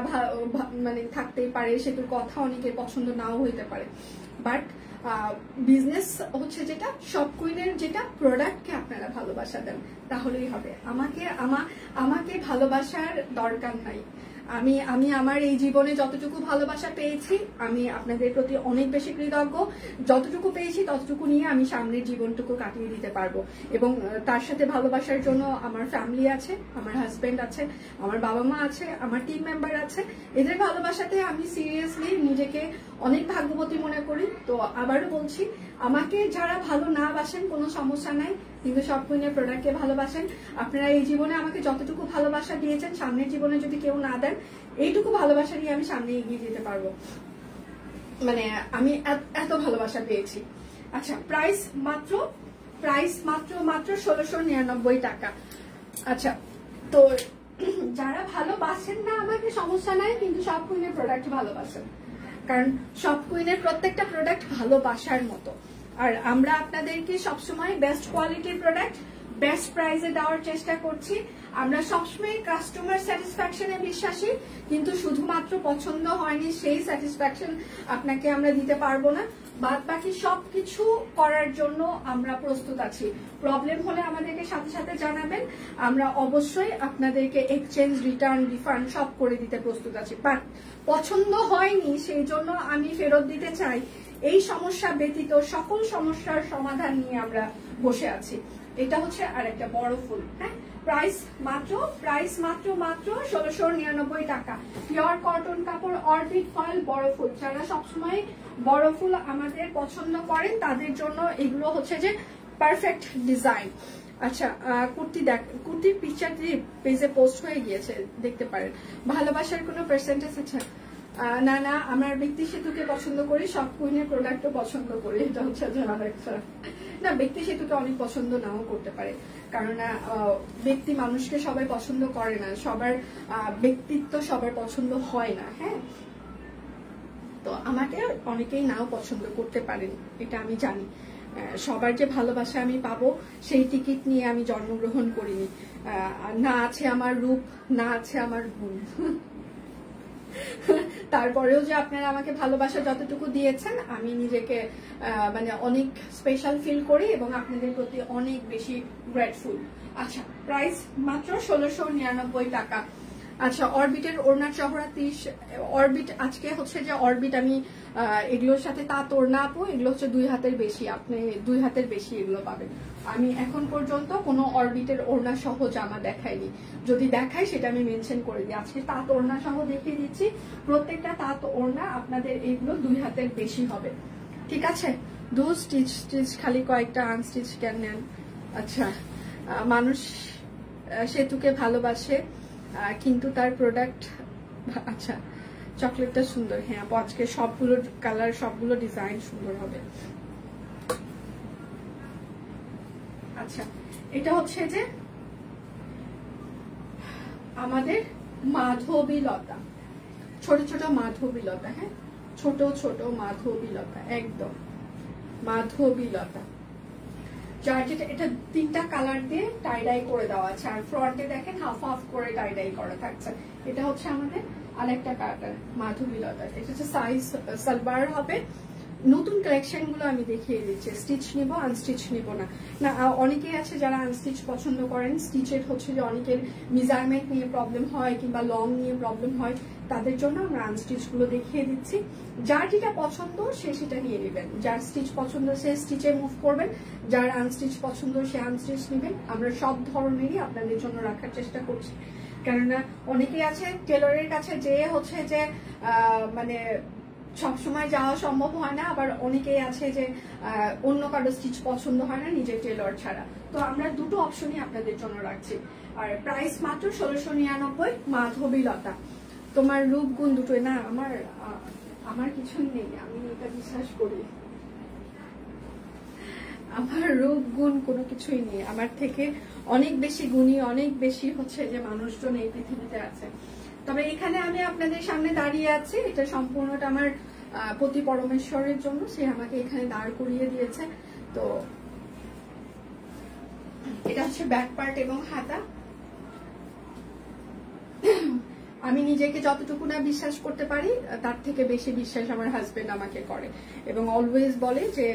মানে থাকতেই পারে, সেতুর কথা অনেকের পছন্দ নাও হইতে পারে, বাট বিজনেস হচ্ছে যেটা, সব কুইনের যেটা প্রোডাক্টকে আপনারা ভালোবাসা দেন তাহলেই হবে। আমাকে ভালোবাসার দরকার নাই। আমি আমার এই জীবনে যতটুকু ভালোবাসা পেয়েছি আমি আপনাদের প্রতি অনেক বেশি কৃতজ্ঞ। যতটুকু পেয়েছি ততটুকু নিয়ে আমি সামনের জীবনটুকু কাটিয়ে দিতে পারবো, এবং তার সাথে ভালোবাসার জন্য আমার ফ্যামিলি আছে, আমার হাজবেন্ড আছে, আমার বাবা মা আছে, আমার টিম মেম্বার আছে, এদের ভালোবাসাতে আমি সিরিয়াসলি নিজেকে অনেক ভাগ্যবতী মনে করি। তো আবারও বলছি, আমাকে যারা ভালো না বাসেন কোনো সমস্যা নাই, কিন্তু সব কুইনের প্রোডাক্টকে ভালোবাসেন। আপনারা এই জীবনে আমাকে যতটুকু ভালোবাসা দিয়েছেন, সামনের জীবনে যদি কেউ না দেন, এইটুকু ভালোবাসা নিয়ে আমি সামনে এগিয়ে যেতে পারবো, মানে আমি এত ভালোবাসা পেয়েছি। আচ্ছা, প্রাইস মাত্র 1699 টাকা। আচ্ছা, তো যারা ভালোবাসেন না আমাকে সমস্যা নাই, কিন্তু সব কুইনের প্রোডাক্ট ভালোবাসেন, কারণ সব কুইনের প্রত্যেকটা প্রোডাক্ট ভালোবাসার মতো। আর আমরা আপনাদেরকে সবসময় বেস্ট কোয়ালিটির প্রোডাক্ট বেস্ট প্রাইসে দেওয়ার চেষ্টা করছি। আমরা সবসময় কাস্টমার স্যাটিসফ্যাকশনে বিশ্বাসী, কিন্তু শুধুমাত্র পছন্দ হয়নি সেই স্যাটিসফ্যাকশন আপনাকে আমরা দিতে পারবো না। বাদ বাকি সবকিছু করার জন্য আমরা প্রস্তুত আছি। প্রবলেম হলে আমাদেরকে সাথে সাথে জানাবেন, আমরা অবশ্যই আপনাদেরকে এক্সচেঞ্জ, রিটার্ন, রিফান্ড সব করে দিতে প্রস্তুত আছি। বাট পছন্দ হয়নি সেই জন্য আমি ফেরত দিতে চাই, এই সমস্যা ব্যতীত সকল সমস্যার সমাধান নিয়ে আমরা বসে আছি। এটা হচ্ছে আর একটা বড় ফুল। হ্যাঁ, প্রাইস মাত্র 1699 টাকা। পিওর কটন কাপড়, অরবিট ফয়েল, বড় ফুল। যারা সবসময় বড় ফুল আমাদের পছন্দ করেন তাদের জন্য এগুলো হচ্ছে যে পারফেক্ট ডিজাইন। আচ্ছা, কুর্তির পিকচারটি পেজে পোস্ট হয়ে গিয়েছে, দেখতে পারেন। ভালোবাসার কোনো পার্সেন্টেজ আছে? না, আমার ব্যক্তি সেতুকে পছন্দ করি, সব কুইনের প্রোডাক্টও পছন্দ করি, এটা হচ্ছে না। ব্যক্তি সেতুকে অনেক পছন্দ নাও করতে পারে, কারণ ব্যক্তি মানুষকে সবাই পছন্দ করে না, সবার ব্যক্তিত্ব সবার পছন্দ হয় না। হ্যাঁ, তো আমাকে অনেকেই নাও পছন্দ করতে পারেন, এটা আমি জানি। সবার যে ভালোবাসা আমি পাবো সেই টিকিট নিয়ে আমি জন্মগ্রহণ করিনি। না আছে আমার রূপ, না আছে আমার গুণ, তারপরেও যে আপনারা আমাকে ভালোবাসা যতটুকু দিয়েছেন আমি নিজেকে মানে অনেক স্পেশাল ফিল করি এবং আপনাদের প্রতি অনেক বেশি গ্রেটফুল। আচ্ছা, প্রাইস মাত্র 1699 টাকা। আচ্ছা, অরবিটের ওড়না চওড়া 30। অরবিট আজকে হচ্ছে যে অরবিট আমি এগুলোর সাথে তাঁত ওড়না আপু, এগুলো হচ্ছে 2 হাতের বেশি, আপনি 2 হাতের বেশি এগুলো পাবেন। আমি এখন পর্যন্ত কোনো অরবিটের ওড়না সহ জামা দেখাইনি, যদি দেখাই সেটা আমি মেনশন করে দিই। আজকে তাঁত ওড়না সহ দেখিয়ে দিচ্ছি, প্রত্যেকটা তাঁত ওড়না আপনাদের এগুলো 2 হাতের বেশি হবে, ঠিক আছে? 2 স্টিচ খালি কয়েকটা আনস্টিচ ক্যান নেন। আচ্ছা, মানুষ সেতুকে ভালোবাসে কিন্তু তার প্রোডাক্ট, আচ্ছা চকলেটটা সুন্দর। হ্যাঁ, আজকে সবগুলো কালার, সবগুলো ডিজাইন সুন্দর হবে। আচ্ছা, এটা হচ্ছে যে আমাদের মাধবীলতা, ছোট ছোট মাধবীলতা, হ্যাঁ ছোট ছোট মাধবীলতা, একদম মাধবীলতা। যার যেটা এটা 3টা কালার দিয়ে টাই ডাই করে দেওয়া আছে, আর ফ্রন্টে দেখেন হাফ হাফ করে টাই ডাই করা থাকছে। এটা হচ্ছে আমাদের আরেকটা কালার মাধবীলতা। এটা হচ্ছে সাইজ সালবার হবে। নতুন কালেকশন গুলো আমি দেখিয়ে দিচ্ছি। স্টিচ নিব, আনস্টিচ নিব না। না অনেকেই আছে যারা আনস্টিচ পছন্দ করেন। স্টিচের হচ্ছে যে অনেকের মেজারমেন্ট নিয়ে প্রবলেম হয় কিংবা লং নিয়ে প্রবলেম হয়, তাদের জন্য আমরা আনস্টিচ গুলো দেখিয়ে দিচ্ছি। যার যেটা পছন্দ সে সেটা নিয়ে নেবেন। যার স্টিচ পছন্দ সে স্টিচে মুভ করবেন, যার আনস্টিচ পছন্দ সে আনস্টিচ নেবেন। আমরা সব ধরনেরই আপনাদের জন্য রাখার চেষ্টা করছি, কেননা অনেকেই আছে টেলরের কাছে যে হচ্ছে যে মানে সবসময় যাওয়া সম্ভব হয় না, আবার অনেকেই আছে যে অন্য কারো স্টিচ পছন্দ হয় না নিজের টেলর ছাড়া। তো আমরা দুটো অপশনই আপনাদের জন্য রাখছি। আর প্রাইস মাত্র 1699। মাধবীলতা, তোমার রূপ গুণ দুটোই না। আমার কিছুই নেই, আমি এটা বিশ্বাস করি। আমার রূপ গুণ কোনো কিছুই নেই, আমার থেকে অনেক বেশি গুণী, অনেক বেশি হচ্ছে যে মানুষজন এই পৃথিবীতে আছে। তবে এখানে আমি আপনাদের সামনে দাঁড়িয়ে আছি, এটা সম্পূর্ণটা আমার পতি পরমেশ্বরের জন্য, সে আমাকে এখানে দাঁড় করিয়ে দিয়েছে। তো এটা হচ্ছে ব্যাক পার্ট এবং হাতা। আমি নিজেকে যতটুকু না বিশ্বাস করতে পারি তার থেকে বেশি বিশ্বাস আমার হাজবেন্ড আমাকে করে, এবং অলওয়েজ বলে যে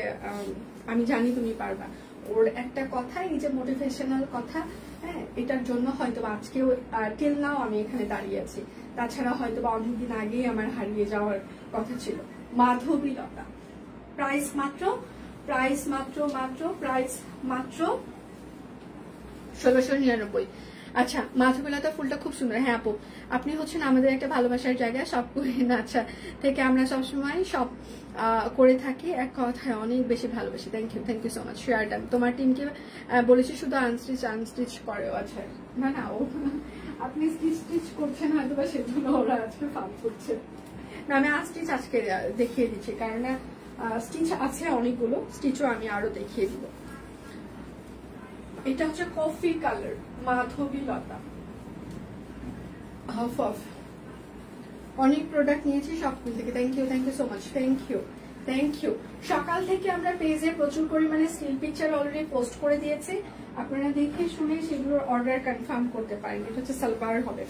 আমি জানি তুমি পারবা। ওর একটা কথা, এই যে মোটিভেশনাল কথা, হ্যাঁ, এটার জন্য হয়তো আজকেও টিল নাও আমি এখানে দাঁড়িয়ে আছি। তাছাড়া হয়তো অনেকদিন আগেই আমার হারিয়ে যাওয়ার কথা ছিল। মাধবীলতা, প্রাইস মাত্র 1699। আচ্ছা, মাধবীলতা ফুলটা খুব সুন্দর। হ্যাঁ আপু, আপনি হচ্ছেন আমাদের একটা ভালোবাসার জায়গা। সব কুইন আচ্ছা থেকে আমরা সবসময় সব করে থাকি, এক কথায় অনেক বেশি ভালোবাসি। Thank you so much. Share done. তোমার টিমকে বলেছি শুধু আনস্টিচ করে। আচ্ছা না না, ও আপনি স্টিচ করছেন হয়তো বা সেজন্য ওরা আজকে ফান করছে। না, আমি আনস্টিচ আজকে দেখিয়ে দিচ্ছি, কারণ স্টিচ আছে অনেকগুলো, স্টিচও আমি আরো দেখিয়ে দিব। এটা হচ্ছে কফি কালার মাধবীলতা, হাফ অফ। অনেক প্রোডাক্ট নিয়েছি সবগুলো থেকে। Thank you so much. Thank you. সকাল থেকে আমরা পেজে প্রচুর পরিমাণে স্টিল পিকচার অলরেডি পোস্ট করে দিয়েছি, আপনারা দেখে শুনে সেগুলোর অর্ডার কনফার্ম করতে পারেন। এটা হচ্ছে সালবার হবে।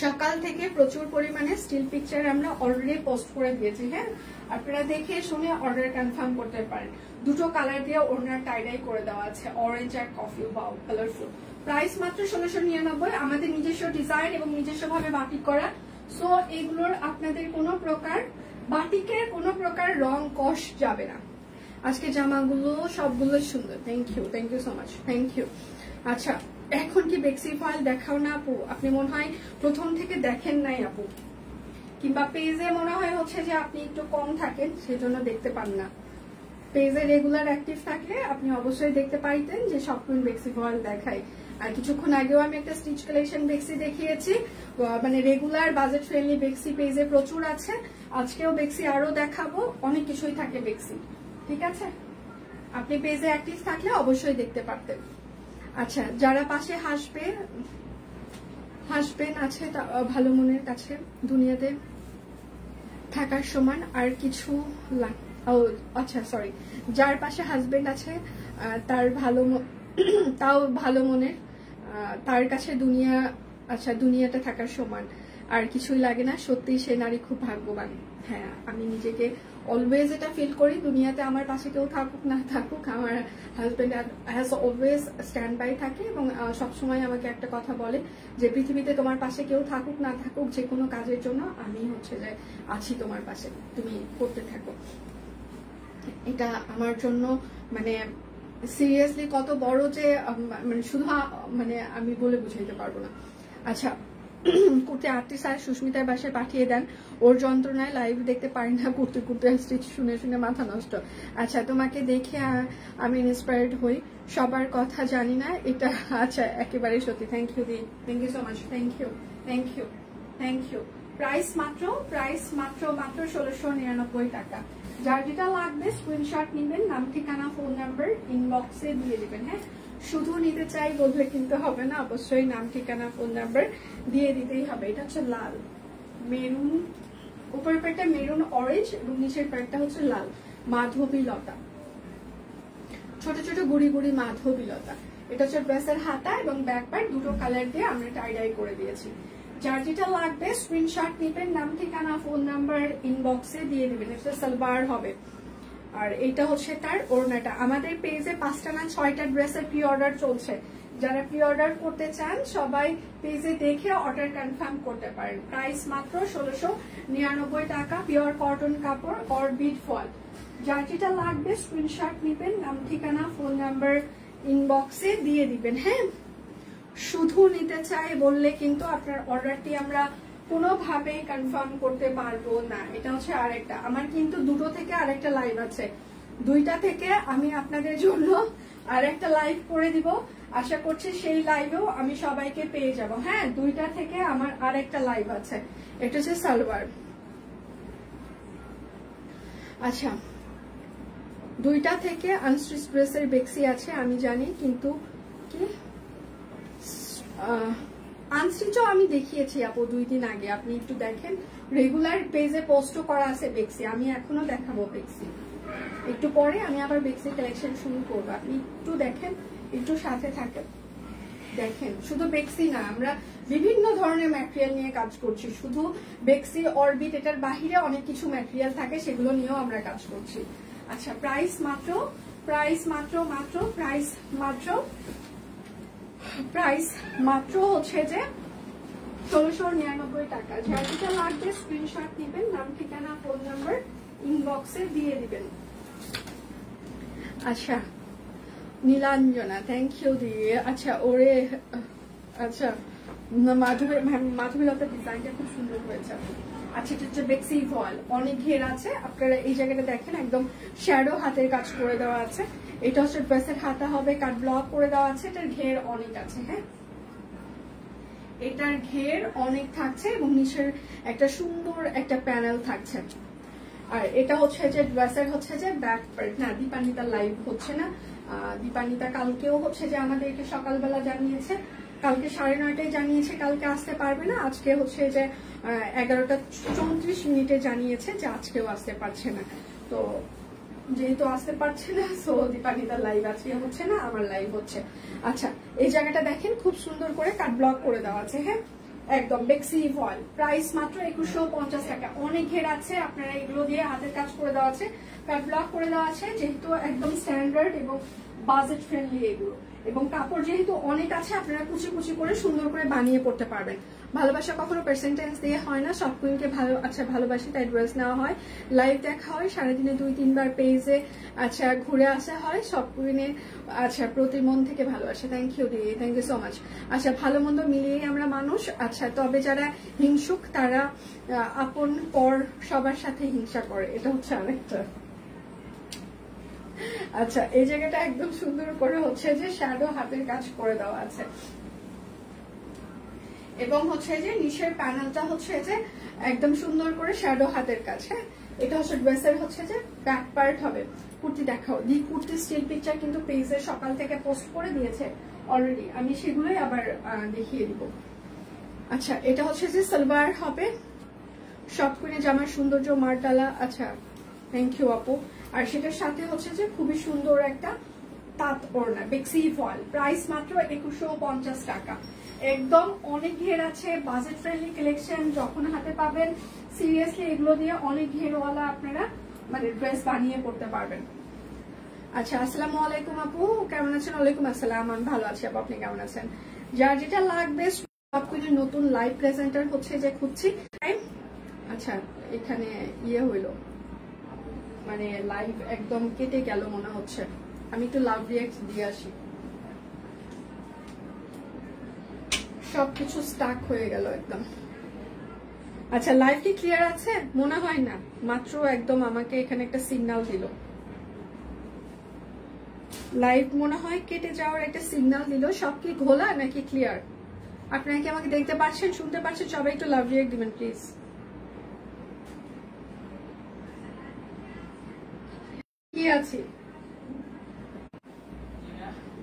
সকাল থেকে প্রচুর পরিমাণে স্টিল পিকচার আমরা অলরেডি পোস্ট করে দিয়েছি, হ্যাঁ, আপনারা দেখে শুনে অর্ডার কনফার্ম করতে পারেন। দুটো কালার দিয়ে ওনার টাইডাই করে দেওয়া আছে, অরেঞ্জ আর কফি। Wow, colourful. প্রাইস মাত্র 1699। আমাদের নিজস্ব ডিজাইন এবং নিজস্ব ভাবে বাটিক করা। সো এগুলোর আপনাদের কোনো প্রকার বাটিকের কোনো প্রকার রং কষ যাবে না। আজকে জামাগুলো সবগুলো সুন্দর। Thank you so much. Thank you. আচ্ছা, এখন কি বেক্সি ফয়েল দেখাও না আপু? আপনি মনে হয় প্রথম থেকে দেখেন নাই আপু, কিংবা পেজে মনে হয় হচ্ছে যে আপনি একটু কম থাকেন সেজন্য দেখতে পান না। পেজে রেগুলার অ্যাক্টিভ থাকলে আপনি অবশ্যই দেখতে পাইতেন যে সবগুলো বেক্সি ফয়েল দেখাই। আর কিছুক্ষণ আগেও আমি একটা স্টিচ কালেকশন বেক্সি দেখিয়েছি, মানে রেগুলার বাজেট ফ্রেন্ডলি বেক্সি পেজে প্রচুর আছে। আজকেও বেক্সি আরো দেখাবো, অনেক কিছুই থাকে বেক্সি। ঠিক আছে, আপনি পেজে অ্যাক্টিভ থাকলে অবশ্যই দেখতে পারতেন। আচ্ছা, যারা পাশে হাসবেন আছে ভালো মনের কাছে দুনিয়াতে থাকার সমান আর কিছু আচ্ছা সরি, যার পাশে হাজবেন্ড আছে তার তাও ভালো মনের, তার কাছে দুনিয়াটা থাকার সমান আর কিছুই লাগে না। সত্যি সে নারী খুব ভাগ্যবান। হ্যাঁ, আমি নিজেকে অলওয়েজ এটা ফিল করি। দুনিয়াতে আমার পাশে কেউ থাকুক না থাকুক, আমার husband has always stand by থাকে এবং সবসময় আমাকে একটা কথা বলে যে পৃথিবীতে তোমার পাশে কেউ থাকুক না থাকুক, যে কোনো কাজের জন্য আমি হচ্ছে যে আছি তোমার পাশে, তুমি করতে থাকো। এটা আমার জন্য মানে সিরিয়াসলি কত বড় যে মানে শুধু মানে আমি বলে বুঝাইতে পারবো না। আচ্ছা, কুর্তি আর্টিস্ট আর সুস্মিতার বাসায় পাঠিয়ে দেন, ওর যন্ত্রণায় লাইভ দেখতে পারি না, কুর্তি স্টিচ শুনে শুনে মাথা নষ্ট। আচ্ছা, তোমাকে দেখে আমি ইন্সপায়ার্ড হই, সবার কথা জানি না এটা। আচ্ছা, একেবারে সত্যি। Thank you so much. Thank you. Price মাত্র 1699 টাকা। যার যেটা লাগবে স্ক্রিনশট নেবেন, নাম ঠিকানা ফোন নাম্বার ইনবক্সে দিয়ে দিবেন। হ্যাঁ, শুধু নিতে চাই বললে কিন্তু হবে না, অবশ্যই নাম ঠিকানা ফোন নাম্বার দিয়ে দিতেই হবে। এটা হচ্ছে লাল মেরুন, উপরের প্যান্টটা মেরুন অরেঞ্জ এবং নিচের প্যান্টটা হচ্ছে লাল মাধবী লতা, ছোট ছোট গুড়ি গুড়ি মাধবী লতা। এটা হচ্ছে ড্রেসের হাতা এবং ব্যাক পার্ট, দুটো কালার দিয়ে আমরা টাই ডাই করে দিয়েছি। যার যেটা লাগবে স্ক্রিনশট নেবেন, নাম ঠিকানা ফোন নাম্বার ইনবক্সে দিয়ে দিবেন। এটা সালোয়ার হবে, আর এটা হচ্ছে তার ওড়নাটা। আমাদের পেজে 5টা না 6টা ড্রেসের প্রি অর্ডার চলছে, যারা প্রি অর্ডার করতে চান সবাই পেজে দেখে অর্ডার কনফার্ম করতে পারেন। প্রাইস মাত্র 1699 টাকা, পিওর কটন কাপড় অরবিট ফল। যার যেটা লাগবে স্ক্রিনশট নেবেন, নাম ঠিকানা ফোন নাম্বার ইনবক্সে দিয়ে দিবেন। হ্যাঁ, শুধু নিতে চাই বললে কিন্তু আপনার অর্ডারটি আমরা কোনোভাবেই কনফার্ম করতে পারবো না। এটা হচ্ছে আরেকটা, আমার কিন্তু দুটো থেকে আরেকটা লাইভ আছে, 2টা থেকে আমি আপনাদের জন্য আরেকটা লাইভ করে দিব। আশা করছি সেই লাইভেও আমি সবাইকে পেয়ে যাব। হ্যাঁ, 2টা থেকে আমার আরেকটা লাইভ আছে। এটা হচ্ছে সালোয়ার। আচ্ছা, 2টা থেকে আনস্টিচ ড্রেসের বেক্সি আছে আমি জানি, কিন্তু কি আনস্টিচও আমি দেখিয়েছি আপু 2 দিন আগে, আপনি একটু দেখেন। রেগুলার পেজে পোস্ট করা আছে বেক্সি, আমি এখনো দেখাবো বেক্সি। একটু পরে আমি আবার বেক্সি কালেকশন শুরু করবো, আপনি একটু দেখেন, একটু সাথে থাকেন। দেখেন, শুধু বেক্সি না, আমরা বিভিন্ন ধরনের ম্যাটেরিয়াল নিয়ে কাজ করছি। শুধু বেক্সি অরবিট এটার বাহিরে অনেক কিছু ম্যাটেরিয়াল থাকে, সেগুলো নিয়েও আমরা কাজ করছি। আচ্ছা, প্রাইস মাত্র হচ্ছে যে 1699 টাকা। যার যেটা লাগবে স্ক্রিনশট নেবেন, নাম ঠিকানা ফোন নাম্বার ইনবক্সে দিয়ে দিবেন। আচ্ছা, নীলাঞ্জনা থ্যাংক ইউ দিয়ে। আচ্ছা ওরে, আচ্ছা মাধবী লতার ডিজাইনটা খুব সুন্দর হয়েছে। আচ্ছা, এটা হচ্ছে বেক্সি ফল, অনেক ঘের আছে। আপনারা এই জায়গাটা দেখেন, একদম শ্যাডো হাতের কাজ করে দেওয়া আছে। এটা হচ্ছে ড্রেসের হাতা হবে, কাট ব্লক করে দেওয়া আছে। এটার ঘের অনেক আছে। হ্যাঁ, এটার ঘের অনেক থাকছে এবং নিচের একটা সুন্দর একটা প্যানেল থাকছে। আর এটা হচ্ছে যে ড্রেসের হচ্ছে যে ব্যাক পার্ট। না, দীপান্বিতা লাইভ হচ্ছে না। দীপান্বিতা কালকেও হচ্ছে যে আমাদেরকে সকালবেলা জানিয়েছে, কালকে 9:30টায় জানিয়েছে কালকে আসতে পারবে না। আজকে হচ্ছে যে 11টা 34 জানিয়েছে যে আজকেও আসতে পারছে না। তো যেহেতু আসতে পারছে না, সো দীপান্বিতার লাইভ আজকে হচ্ছে না, আমার লাইভ হচ্ছে। আচ্ছা, এই জায়গাটা দেখেন, খুব সুন্দর করে কাট ব্লক করে দেওয়া আছে। হ্যাঁ, একদম বেক্সি ফল। প্রাইস মাত্র 2150 টাকা। অনেক ঘের আছে, আপনারা এগুলো দিয়ে হাতের কাজ করে দেওয়া আছে, কাট ব্লক করে দেওয়া আছে। যেহেতু একদম স্ট্যান্ডার্ড এবং বাজেট ফ্রেন্ডলি এগুলো, এবং কাপড় যেহেতু অনেক আছে, আপনারা কুচি কুচি করে সুন্দর করে বানিয়ে পড়তে পারবেন। ভালোবাসা কখনো পার্সেন্টেজ দিয়ে হয় না, সব কুইনকে ভালোবাসি তাই ড্রেস নেওয়া হয়, লাইভ দেখা হয়, সারাদিনে 2-3 বার পেজে ঘুরে আসা হয় সব কুইনে। প্রতি মন থেকে ভালোবাসা। থ্যাংক ইউ দিয়ে, থ্যাংক ইউ সো মাচ। ভালো মন্দ মিলিয়েই আমরা মানুষ। তবে যারা হিংসুক তারা আপন পর সবার সাথে হিংসা করে, এটা হচ্ছে আরেকটা। এই জায়গাটা একদম সুন্দর করে হচ্ছে যে শ্যাডো হাতের কাজ করে দেওয়া আছে, এবং হচ্ছে যে নিচের প্যানেলটা হচ্ছে যে একদম সুন্দর করে শ্যাডো হাতের কাজ। হ্যাঁ, এটা হচ্ছে ড্রেসের হচ্ছে যে ব্যাক পার্ট হবে। কুর্তি দেখাও, দি কুর্তি স্টিল পিকচার কিন্তু পেজে সকাল থেকে পোস্ট করে দিয়েছে অলরেডি, আমি সেগুলোই আবার দেখিয়ে দিব। এটা হচ্ছে যে সালোয়ার হবে, সব কুইনে জামার সৌন্দর্য মারডালা। থ্যাংক ইউ আপু। আর সেটার সাথে হচ্ছে যে খুবই সুন্দর একটা তাঁত ওড়না, বেক্সি ফল। প্রাইস মাত্র 2150 টাকা। একদম অনেক ঘের আছে, বাজেট ফ্রেন্ডলি কালেকশন। যখন হাতে পাবেন, সিরিয়াসলি এগুলো দিয়ে অনেক ঘেরওয়ালা আপনারা ড্রেস বানিয়ে পড়তে পারবেন। আসসালামু আলাইকুম আপু, কেমন আছেন? ওয়ালাইকুম আসসালাম, আমি ভালো আছি আপু, আপনি কেমন আছেন? যার যেটা লাগবে সবকিছু। নতুন লাইভ প্রেজেন্টার হচ্ছে যে খুঁজছি। এখানে হইলো লাইভ একদম কেটে গেল মনে হচ্ছে, আমি একটু লাভ রিঅ্যাক্ট দিয়ে আসি। সবকিছু স্টাক হয়ে গেল একদম। লাইভ কি ক্লিয়ার আছে? মনে হয় না, মাত্র একদম আমাকে এখানে একটা সিগন্যাল দিল, লাইভ মনে হয় কেটে যাওয়ার একটা সিগন্যাল দিল। সব কি ঘোলা নাকি ক্লিয়ার? আপনারা কি আমাকে দেখতে পাচ্ছেন, শুনতে পাচ্ছেন? সবাই একটু লাভ রিঅ্যাক্ট দিবেন প্লিজ। কি আছে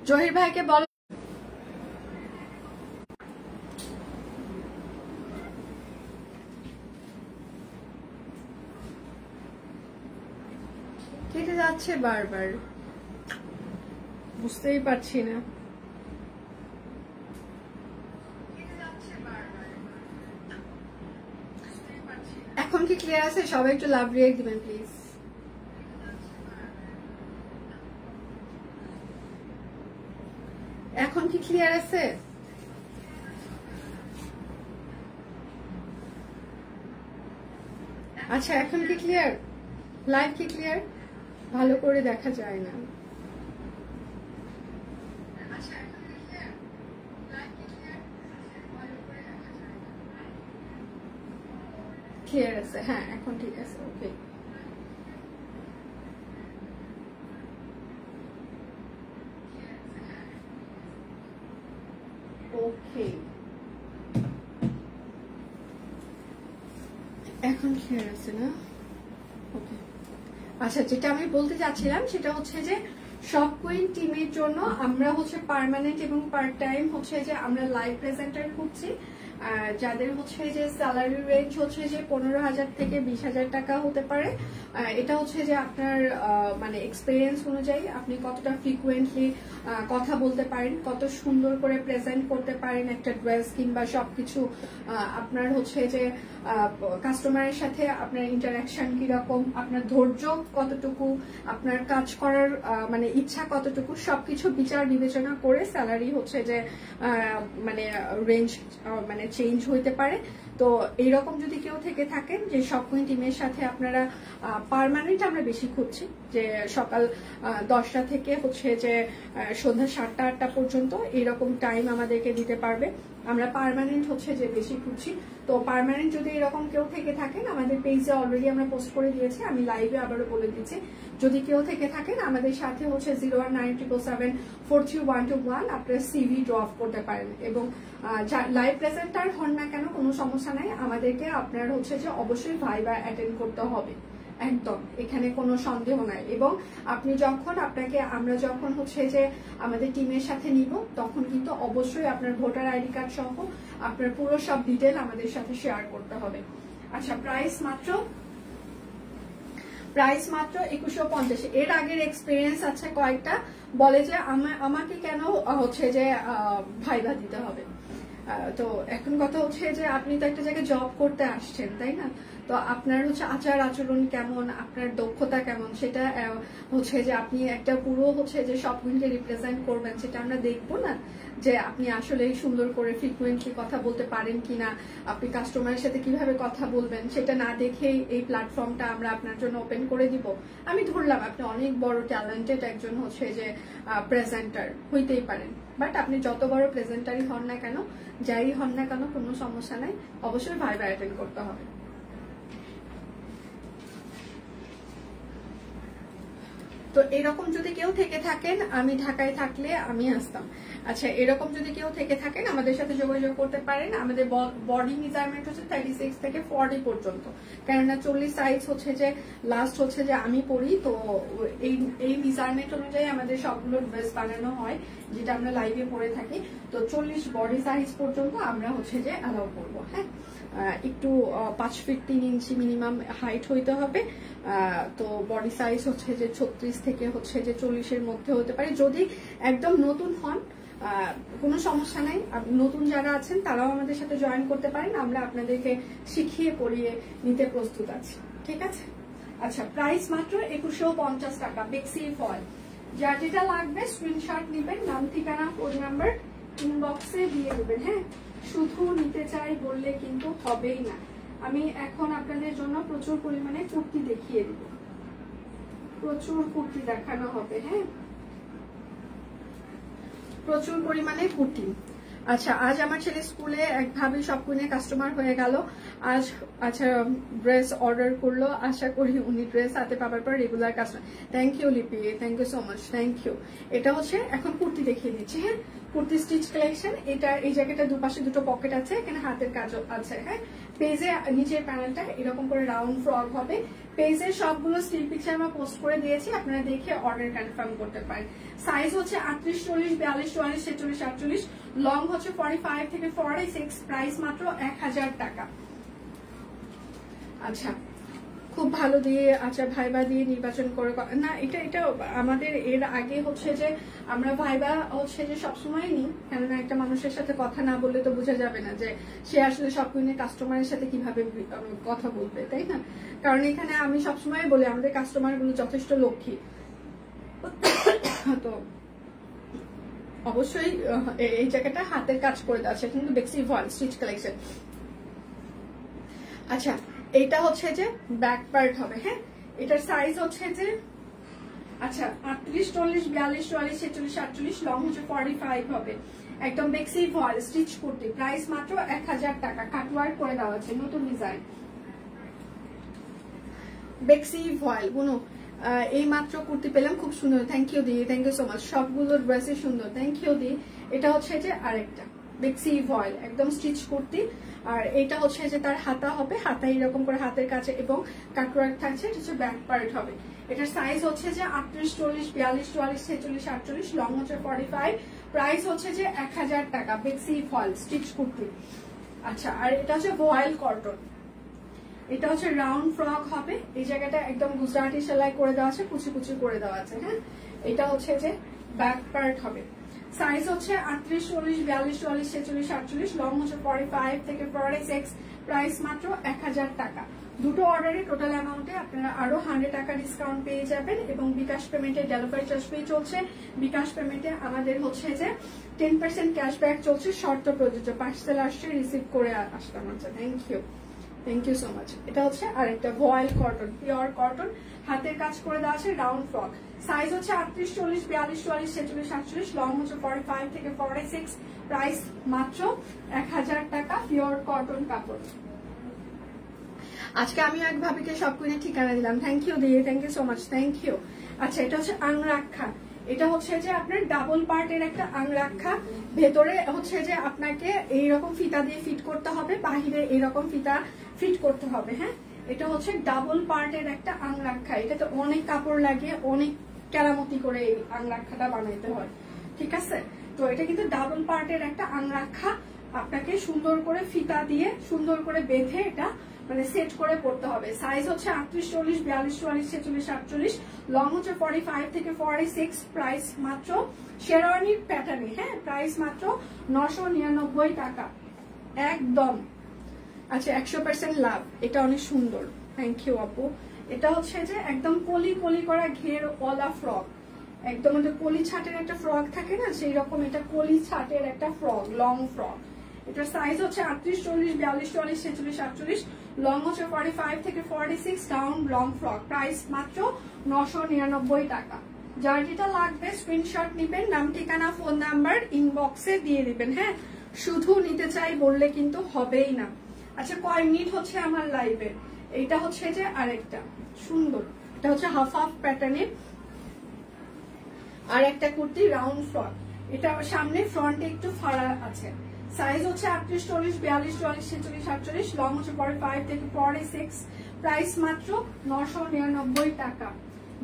জহির ভাইকে বল কেটে যাচ্ছে বারবার, বুঝতেই পারছি না। এখন কি ক্লিয়ার আছে? সবাই একটু লাভ রিয়েক্ট দিবেন প্লিজ। এখন কি ক্লিয়ার আছে? আচ্ছা এখন কি ক্লিয়ার? লাইভ কি ক্লিয়ার? ভালো করে দেখা যায় না। ক্লিয়ার আছে? হ্যাঁ এখন ঠিক আছে। ওকে ওকে এখন ক্লিয়ার আছে না? ওকে আচ্ছা, যেটা আমি বলতে চাচ্ছিলাম সেটা হচ্ছে যে শপ কুইন টিমের জন্য আমরা হচ্ছে পার্মানেন্ট এবং পার্ট টাইম হচ্ছে যে আমরা লাইভ প্রেজেন্টার করছি, যাদের হচ্ছে যে স্যালারি রেঞ্জ হচ্ছে যে 15,000 থেকে 20,000 টাকা হতে পারে। এটা হচ্ছে যে আপনার মানে এক্সপিরিয়েন্স অনুযায়ী আপনি কতটা ফ্রিকুয়েন্টলি কথা বলতে পারেন, কত সুন্দর করে প্রেজেন্ট করতে পারেন একটা ড্রেস কিংবা সবকিছু, আপনার হচ্ছে যে কাস্টমারের সাথে আপনার ইন্টারাকশন কিরকম, আপনার ধৈর্য কতটুকু, আপনার কাজ করার মানে ইচ্ছা কতটুকু, সবকিছু বিচার বিবেচনা করে স্যালারি হচ্ছে যে মানে রেঞ্জ মানে চেঞ্জ হইতে পারে। তো এইরকম যদি কেউ থেকে থাকেন যে শপ কুইন টিমের সাথে আপনারা পার্মানেন্ট আমরা বেশি খুঁজছি, যে সকাল 10টা থেকে হচ্ছে যে সন্ধ্যা 7টা 8টা পর্যন্ত এইরকম টাইম আমাদেরকে দিতে পারবে, আমরা পার্মানেন্ট হচ্ছে যে বেশি খুঁজছি। তো পার্মানেন্ট যদি এরকম কেউ থেকে থাকেন আমাদের পেজে অলরেডি আমরা পোস্ট করে দিয়েছি, আমি লাইভে আবারও বলে দিচ্ছি, যদি কেউ থেকে থাকেন আমাদের সাথে হচ্ছে 019777431221 আপনার সিভি ড্রপ করতে পারেন। এবং লাইভ প্রেজেন্টার হন না কেন কোনো সমস্যা নাই, আমাদেরকে আপনার হচ্ছে যে অবশ্যই ভাইবা অ্যাটেন্ড করতে হবে, একদম এখানে কোনো সন্দেহ নাই। এবং আপনি যখন আমরা যখন হচ্ছে যে আমাদের টিমের সাথে নিব তখন কিন্তু অবশ্যই আপনার ভোটার আইডি কার্ড সহ আপনার পুরো সব ডিটেল আমাদের সাথে শেয়ার করতে হবে। আচ্ছা প্রাইস মাত্র 2150। এর আগের এক্সপিরিয়েন্স আছে কয়েকটা, বলে যে আমাকে কেন হচ্ছে যে ভাইবা দিতে হবে। তো এখন কথা হচ্ছে যে আপনি তো একটা জায়গায় জব করতে আসছেন তাই না, তো আপনার হচ্ছে আচার আচরণ কেমন, আপনার দক্ষতা কেমন, সেটা হচ্ছে যে আপনি একটা পুরো হচ্ছে যে সবগুলোকে রিপ্রেজেন্ট করবেন সেটা আমরা দেখবো না, যে আপনি আসলে সুন্দর করে ফ্রিকুয়েন্টলি কথা বলতে পারেন কিনা, আপনি কাস্টমারের সাথে কিভাবে কথা বলবেন সেটা না দেখেই এই প্ল্যাটফর্মটা আমরা আপনার জন্য ওপেন করে দিব। আমি ধরলাম আপনি অনেক বড় ট্যালেন্টেড একজন হচ্ছে যে প্রেজেন্টার হইতেই পারেন, বাট আপনি যত বড় প্রেজেন্টারই হন না কেন, যাই হন না কেন কোনো সমস্যা নাই, অবশ্যই ভাইবা অ্যাটেন্ড করতে হবে। তো এরকম যদি কেউ থেকে থাকেন, আমি ঢাকায় থাকলে আমি আসতাম। আচ্ছা এরকম যদি কেউ থেকে থাকেন আমাদের সাথে যোগাযোগ করতে পারেন। আমাদের বডি মেজারমেন্ট হচ্ছে 36 থেকে 40 পর্যন্ত, কেননা 40 সাইজ হচ্ছে যে লাস্ট হচ্ছে যে আমি পরি, তো এই মেজারমেন্ট অনুযায়ী আমাদের সবগুলো ড্রেস বানানো হয় যেটা আমরা লাইভে পরে থাকি। তো 40 বডি সাইজ পর্যন্ত আমরা হচ্ছে যে অ্যালাউ করবো। হ্যাঁ একটু 5 ফিট 3 ইঞ্চি মিনিমাম হাইট হইতে হবে। তো বডি সাইজ হচ্ছে যে 36 থেকে হচ্ছে যে 40-এর মধ্যে হতে পারে। যদি একদম নতুন হন কোনো সমস্যা নাই, নতুন যারা আছেন তারাও আমাদের সাথে জয়েন করতে পারেন, আমরা আপনাদেরকে শিখিয়ে পড়িয়ে নিতে প্রস্তুত আছি, ঠিক আছে। আচ্ছা প্রাইস মাত্র 2150 টাকা। বেক্সি ফল, যার যেটা লাগবে স্ক্রিনশট নেবেন, নাম ঠিকানা ফোন নাম্বার ইনবক্সে দিয়ে দেবেন। হ্যাঁ শুধু নিতে চাই বললে কিন্তু হবেই না। আমি এখন আপনাদের জন্য প্রচুর পরিমাণে কুর্তি দেখিয়ে দিব, প্রচুর কুর্তি দেখানো হবে। হ্যাঁ প্রচুর পরিমাণে কুর্তি। আচ্ছা আজ আমার ছেলে স্কুলে একভাবে সব কুইনে কাস্টমার হয়ে গেল আজ। আচ্ছা ড্রেস অর্ডার করলো, আশা করি উনি ড্রেস হাতে পাবার পর regular customer. Thank you Lipi, thank you so much, thank you. এটা হচ্ছে এখন কুর্তি দেখিয়ে দিচ্ছি। হ্যাঁ কুর্তি স্টিচ কালেকশন। এটা এই জ্যাকেটের দুপাশে দুটো পকেট আছে, এখানে হাতের কাজও আছে। হ্যাঁ, পেজে নিচের প্যানেলটা এরকম করে রাউন্ড ফ্রক হবে। পেজে সবগুলো স্টিল পিকচার আমরা পোস্ট করে দিয়েছি, আপনারা দেখে অর্ডার কনফার্ম করতে পারেন। সাইজ হচ্ছে 38, 40, 42, 44, 46, 48, লং হচ্ছে 45 থেকে 46, প্রাইস মাত্র 1000 টাকা। আচ্ছা, খুব ভালো দিয়ে আচ্ছা ভাইবা দিয়ে নির্বাচন করে না, এটা আমাদের এর আগে হচ্ছে যে আমরা ভাইবা হচ্ছে যে সবসময় নিই, কেননা একটা মানুষের সাথে কথা না বললে তো বোঝা যাবে না যে সে আসলে সবকিছু কাস্টমারের সাথে কিভাবে কথা বলবে, তাই না? কারণ এখানে আমি সবসময় বলি আমাদের কাস্টমার গুলো যথেষ্ট লক্ষ্মী। তো অবশ্যই এই জায়গাটা হাতের কাজ করে দেওয়া আছে, কিন্তু বেক্সি ভয়েল স্টিচ কালেকশন। আচ্ছা, এটা হচ্ছে যে ব্যাক পার্ট হবে। হ্যাঁ, এটার সাইজ হচ্ছে যে আচ্ছা 38, 40, 42, 44, 46, 48, লং হচ্ছে 45 হবে। একদম বেক্সি ভয়েল স্টিচ কুর্তি, প্রাইস মাত্র 1000 টাকা। কাটওয়ার্ক করে দেওয়া আছে, নতুন ডিজাইন বেক্সি ভয়েল। বুনো এই মাত্র কুর্তি পেলাম, খুব সুন্দর, থ্যাংক ইউ দি, থ্যাংক ইউ সো মাচ। সবগুলো ড্রেসই সুন্দর, থ্যাংক ইউ দি। এটা হচ্ছে যে আরেকটা বেক্সি ভয়েল একদম স্টিচ কুর্তি, আর এটা হচ্ছে যে তার হাতা হবে, হাতা এরকম করে হাতের কাছে এবং কাটওয়ার্ক থাকছে। এটা হচ্ছে ব্যাক পার্ট হবে। এটার সাইজ হচ্ছে যে 38, 40, 42, 44, 46, 48, লং হচ্ছে 45, প্রাইস হচ্ছে যে 1000 টাকা। বেক্সি ভয়েল স্টিচ কুর্তি। আচ্ছা, আর এটা হচ্ছে ভয়েল কটন, এটা হচ্ছে রাউন্ড ফ্রক হবে। এই জায়গাটা একদম গুজরাটি সেলাই করে দেওয়া আছে, কুচি কুচি করে দেওয়া আছে। হ্যাঁ, এটা হচ্ছে যে ব্যাক পার্ট হবে। সাইজ হচ্ছে 38, 40, 42, 44, 46, 48, লং হচ্ছে 45 থেকে 46, প্রাইস মাত্র 1000 টাকা। দুটো অর্ডারে টোটাল অ্যামাউন্টে আপনারা আরো 100 টাকা ডিসকাউন্ট পেয়ে যাবেন, এবং বিকাশ পেমেন্টে ডেলিভারি চার্জ ফ্রি চলছে। বিকাশ পেমেন্টে আমাদের হচ্ছে যে 10% ক্যাশব্যাক চলছে, শর্ত প্রযোজ্য। পার্সেল আসছে, রিসিভ করে আসলাম। আচ্ছা, thank you, thank you so much. এটা হচ্ছে আরেকটা ভয়েল কটন, পিওর কটন, হাতের কাজ করে দেওয়া আছে, রাউন্ড ফ্রক। সাইজ হচ্ছে 38, 40, 42, 44, 46, 48, লং হচ্ছে 45 থেকে 46, প্রাইস মাত্র 1000 টাকা। পিওর কটন কাপড়। আজকে আমি এক ভাবিকে সব কিনে ঠিকানা দিলাম, থ্যাংক ইউ দিয়ে, thank you so much, thank you. আচ্ছা, এটা হচ্ছে আংরাক্ষা। এটা হচ্ছে যে আপনার ডাবল পার্টের একটা আংরাক্ষা, ভেতরে হচ্ছে যে আপনাকে এইরকম ফিতা দিয়ে ফিট করতে হবে, বাহিরে এইরকম ফিতা ফিট করতে হবে। হ্যাঁ, এটা হচ্ছে ডাবল পার্টের একটা আংরাক্ষা। এটাতে অনেক কাপড় লাগে, অনেক কেরামতি করে এই আংরাক্ষাটা বানাইতে হয়, ঠিক আছে? তো এটা কিন্তু ডাবল পার্টের একটা আংরাক্ষা, আপনাকে সুন্দর করে ফিতা দিয়ে সুন্দর করে বেঁধে এটা মানে সেট করে পড়তে হবে। সাইজ হচ্ছে 38, 40, 42, 44, 46, 48, লং হচ্ছে 45 থেকে 46, প্রাইস মাত্র শেরওয়ানির প্যাটার্নে। হ্যাঁ, প্রাইস মাত্র 999 টাকা একদম। আচ্ছা, 100% লাভ। এটা অনেক সুন্দর, থ্যাংক ইউ আপু। এটা হচ্ছে যে একদম কলি কলি করা ঘের ওয়ালা ফ্রক, একদম কলি ছাটের একটা ফ্রক থাকে না, সেই রকম এটা কলি ছাটের একটা ফ্রক, লং ফ্রক। এটার সাইজ হচ্ছে 38, 40, 42, 44, 46, 48, লং হচ্ছে 45 থেকে 46, রাউন্ড লং ফ্রক। প্রাইস মাত্র 999 টাকা। যার যেটা লাগবে স্ক্রিনশট নিবেন, নাম ঠিকানা ফোন নাম্বার ইনবক্সে দিয়ে দিবেন। হ্যাঁ, শুধু নিতে চাই বললে কিন্তু হবেই না। আচ্ছা, কয় মিনিট হচ্ছে আমার লাইভে? এটা হচ্ছে যে আরেকটা সুন্দর, এটা হচ্ছে হাফ হাফ প্যাটার্নের আর একটা কুর্তি, রাউন্ড ফ্রক। এটা সামনে ফ্রন্টে একটু ফাড়া আছে। সাইজ হচ্ছে 38, 40, 42, 44, 46, 48, লং হচ্ছে 45 থেকে 46, প্রাইস মাত্র 999 টাকা।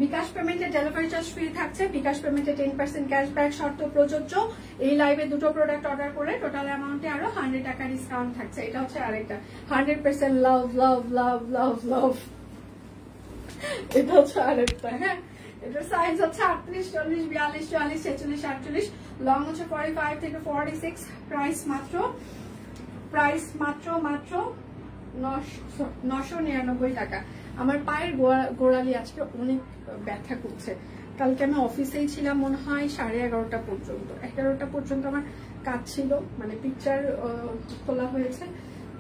বিকাশ পেমেন্টে ডেলিভারি চার্জ ফ্রি থাকছে, বিকাশ পেমেন্টে 10% ক্যাশব্যাক শর্ত প্রযোজ্য। এই লাইভে দুটো প্রোডাক্ট অর্ডার করে টোটাল অ্যামাউন্টে আরো 100 টাকা ডিসকাউন্ট থাকছে। এটা হচ্ছে আরেকটা 100% লাভ লাভ লাভ লাভ লাভ। এটা হচ্ছে আরেকটা। হ্যাঁ, এটার সাইজ হচ্ছে 38, 40, 42, 44, 46, 48, লং হচ্ছে 45 থেকে 46, প্রাইস মাত্র 999 টাকা। আমার পায়ের গোড়ালি আজকে অনেক ব্যথা করছে। কালকে আমি অফিসেই ছিলাম মনে হয় 11:30 পর্যন্ত, 11টা পর্যন্ত আমার কাজ ছিল, মানে পিকচার তোলা হয়েছে।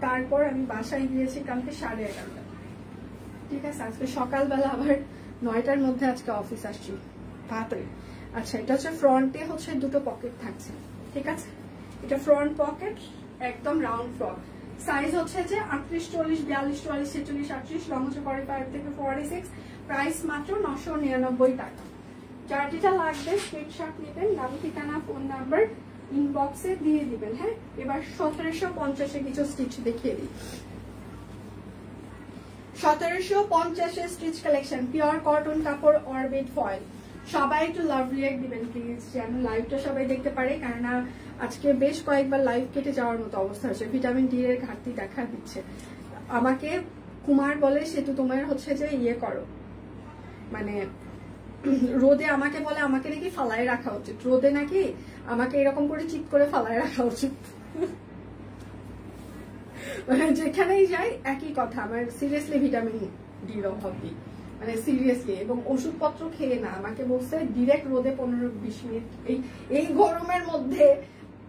তারপর আমি বাসায় গিয়েছি কালকে 11:30। ঠিক আছে, আজকে সকালবেলা আবার 9টার মধ্যে আজকে অফিস আসছি তাড়াতাড়ি। আচ্ছা, এটা হচ্ছে ফ্রন্টে হচ্ছে দুটো পকেট থাকছে, ঠিক আছে? এটা ফ্রন্ট পকেট, একদম রাউন্ড ফ্রক। সাইজ হচ্ছে যে 38, 40, 42, 44, 46, 48, লং হচ্ছে 45 থেকে 46, প্রাইস মাত্র 999 টাকা। যার যেটা লাগবে স্ক্রিনশট নেবেন, নাম ঠিকানা ফোন নাম্বার ইনবক্সে দিয়ে দিবেন। হ্যাঁ, এবার 1750 কিছু স্টিচ দেখিয়ে দিই। 1750 স্টিচ কালেকশন, পিওর কটন কাপড়, অরবিট ফয়েল। সবাই একটু লাভ রিঅ্যাক্ট দিবেন প্লিজ, যেন লাইভটা সবাই দেখতে পারে, কেননা আজকে বেশ কয়েকবার লাইভ কেটে যাওয়ার মতো অবস্থা হচ্ছে, ভিটামিন ডি এর ঘাটতি দেখা দিচ্ছে। আমাকে কুমার বলে সেতু তোমার হচ্ছে যে ইয়ে করো, মানে রোদে আমাকে বলে আমাকে নাকি ফালায় রাখা উচিত, রোদে নাকি আমাকে এরকম করে চিৎ করে ফালায় রাখা উচিত। যেখানেই যাই একই কথা, আমার সিরিয়াসলি ভিটামিন ডির অভাব নেই, মানে সিরিয়াসলি, এবং ওষুধপত্র খেয়ে না, আমাকে বলছে ডিরেক্ট রোদে 15-20 মিনিট, এই গরমের মধ্যে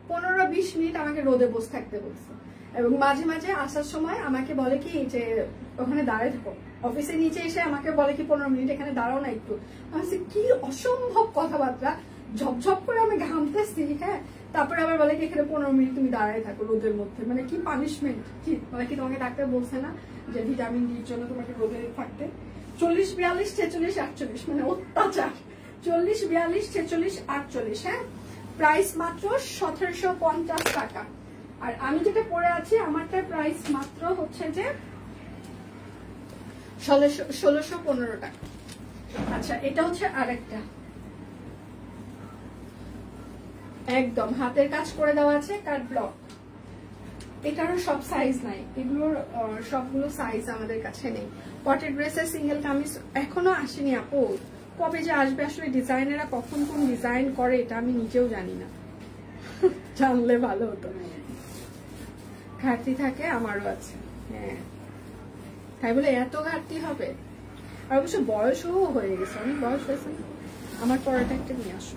15-20 মিনিট আমাকে রোদে বসে থাকতে বলছে। এবং মাঝে মাঝে আসার সময় আমাকে বলে কি যে ওখানে দাঁড়ায় থাকো, অফিসে নিচে এসে আমাকে বলে কি 15 মিনিট এখানে দাঁড়াও না একটু। আমি কি অসম্ভব কথাবার্তা, ঝপঝপ করে আমি ঘামতেছি। হ্যাঁ, তারপরে আবার বলে কি এখানে 15 মিনিট তুমি দাঁড়ায় থাকো রোদের মধ্যে, মানে কি পানিশমেন্ট, কি মানে কি তোমাকে ডাক্তার বলছে না যে ভিটামিন ডির জন্য তোমাকে রোদে থাকতে? 40, 42, 46, 48 মানে অত্যাচার। 40, 42, 46, 48। হ্যাঁ, প্রাইস মাত্র 1750 টাকা। আর আমি যেটা পরে আছি আমারটার প্রাইস মাত্র হচ্ছে যে 1615 টাকা। আচ্ছা, এটা হচ্ছে আরেকটা একদম হাতের কাজ করে দেওয়া আছে, কাট ব্লক। এটারও সব সাইজ নাই, এগুলোর সবগুলো সাইজ আমাদের কাছে নেই। পটেড ড্রেসের সিঙ্গেল কামিজ এখনো আসেনি আপু, কবে যে আসবে? আসলে ডিজাইনেরা কখন কোন ডিজাইন করে এটা আমি নিজেও জানি না, জানলে ভালো হতো। ঘাটতি থাকে, আমারও আছে। হ্যাঁ, তাই বলে এত ঘাটতি হবে? আর অবশ্য বয়সও হয়ে গেছে, অনেক বয়স হয়েছে। আমার পরেটা একটা নিয়ে আসো।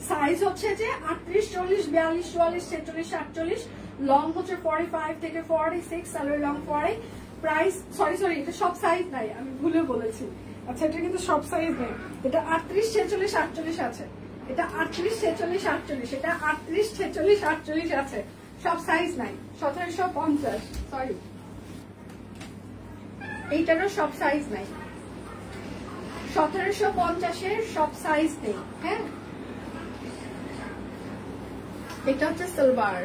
সাইজ হচ্ছে যে 38, 40, 42, 44, 46, 48, লং হচ্ছে 45 থেকে 46, সালোয়ার লং 40। প্রাইস সরি এটা সব সাইজ নাই, আমি ভুলে বলেছি। আচ্ছা, এটা কিন্তু সব সাইজ নেই, এটা 38, 46, 48 আছে, এটা 38, 46, 48, এটা 38, 46, 48 আছে, সব সাইজ নাই। 1750, সরি এইটারও সব সাইজ নাই, 1750 সব সাইজ নেই। হ্যাঁ, এটা হচ্ছে সালোয়ার।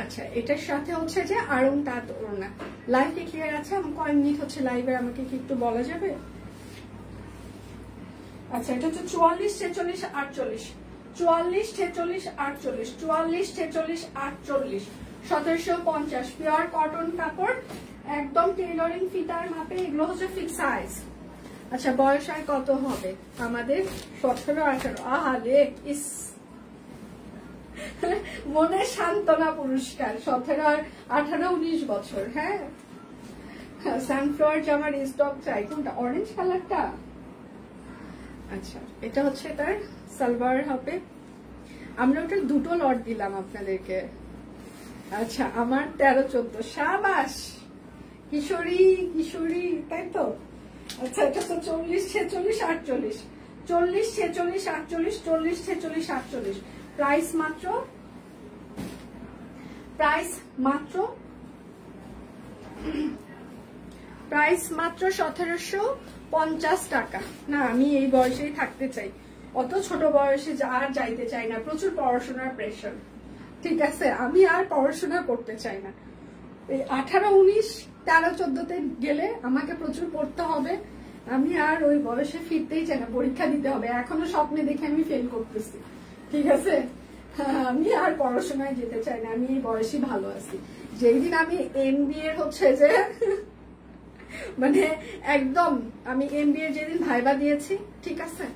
আচ্ছা, এটার সাথে হচ্ছে যে আরং তাঁত ওড়না। লাইভ কি ক্লিয়ার আছে? আমার কয় মিনিট হচ্ছে লাইভে, আমাকে কি একটু বলা যাবে? আচ্ছা, এটা হচ্ছে 44, 46, 48, 44, 46, 48, 44, 46, 48, 1750 পিওর কটন কাপড়, একদম টেইলরিং ফিতার মাপে। এগুলো হচ্ছে ফিক্স সাইজ। আচ্ছা, বয়স আর কত হবে আমাদের? 17, 18। আহারে, ইস, মনে সান্ত্বনা পুরস্কার। 17, 18, 19 বছর। হ্যাঁ, সানফ্লাওয়ার জামার স্টক চাই। কোনটা? অরেঞ্জ কালারটা? আচ্ছা, এটা হচ্ছে তার সালোয়ার হবে। আমরা ওটা দুটো লট দিলাম আপনাদেরকে। আচ্ছা, আমার 13, 14। সাবাস, কিশোরী কিশোরী, তাই তো? আচ্ছা, এটা তো 40, 46, 48, 40, 46, 48, 40, 46, 48। প্রাইস মাত্র 1750 টাকা। না, আমি এই বয়সেই থাকতে চাই, অত ছোট বয়সে আর যাইতে চাই না। প্রচুর পড়াশোনার প্রেশার, ঠিক আছে? আমি আর পড়াশোনা করতে চাই না। এই 18, 19, 13, 14তে গেলে আমাকে প্রচুর পড়তে হবে। আমি আর ওই বয়সে ফিরতেই চাই না, পরীক্ষা দিতে হবে। এখনো স্বপ্নে দেখে আমি ফেল করতেছি, ঠিক আছে? আমি আর পড়াশোনায় যেতে চাই না, আমি এই বয়সে ভালো আছি। যেই দিন আমি MBA হচ্ছে যে মানে একদম আমি MBA যেদিন ভাইবা দিয়েছি, ঠিক আছে,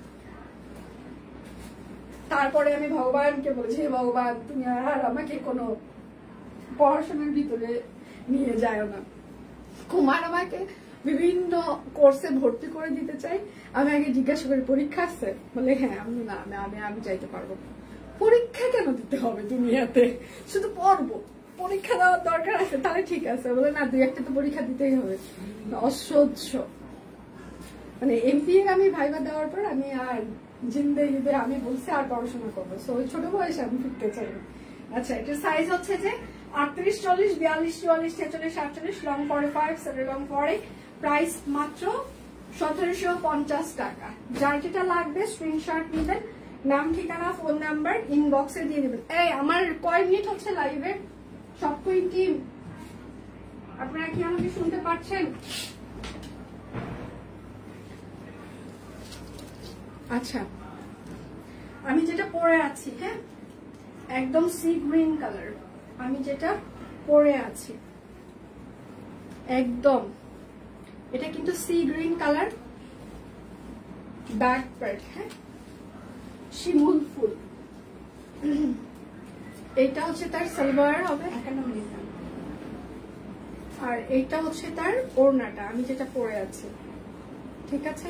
তারপরে আমি ভগবানকে বলেছি, হে ভগবান, তুমি আর আমাকে কোনো পড়াশোনার ভিতরে নিয়ে যায় না। কুমার আমাকে বিভিন্ন কোর্সে ভর্তি করে দিতে চাই। আমি আগে জিজ্ঞাসা করি, পরীক্ষা আছে? বলে হ্যাঁ। আমি না, আমি যাইতে পারবো। পরীক্ষা কেন দিতে হবে দুনিয়াতে? শুধু পড়বো, পরীক্ষা দেওয়ার দরকার আছে? তাহলে ঠিক আছে। বলে না, 2-1টা তো পরীক্ষা দিতেই হবে। অসহ্য। মানে MBA আমি ভাইবা দেওয়ার পর আমি আর জিন্দেগিতে আমি বলছি আর পড়াশোনা করবো। সো ওই ছোট বয়সে আমি ফিরতে চাই না। আচ্ছা, এটা সাইজ হচ্ছে যে 38, 40, 42, 44, 46, 48, লং 45, লং 40, প্রাইস মাত্র 1750 টাকা। যার যেটা লাগবে স্ক্রিনশট নেবেন, নাম ঠিকানা ফোন নাম্বার ইনবক্সে দিয়ে দেবেন। এই আমার কয় মিনিট হচ্ছে লাইভে? সবকই টিম আপনারা কি আমাকে শুনতে পাচ্ছেন? আচ্ছা, আমি যেটা পরে আছি, হ্যাঁ একদম সি গ্রিন কালার, আমি যেটা পরে আছি একদম এটা কিন্তু sea green colour, back part, হ্যাঁ শিমুল ফুল। এটা হচ্ছে তার সালোয়ার হবে 51 মিনিট, আর এইটা হচ্ছে তার ওড়নাটা, আমি যেটা পরে আছি। ঠিক আছে,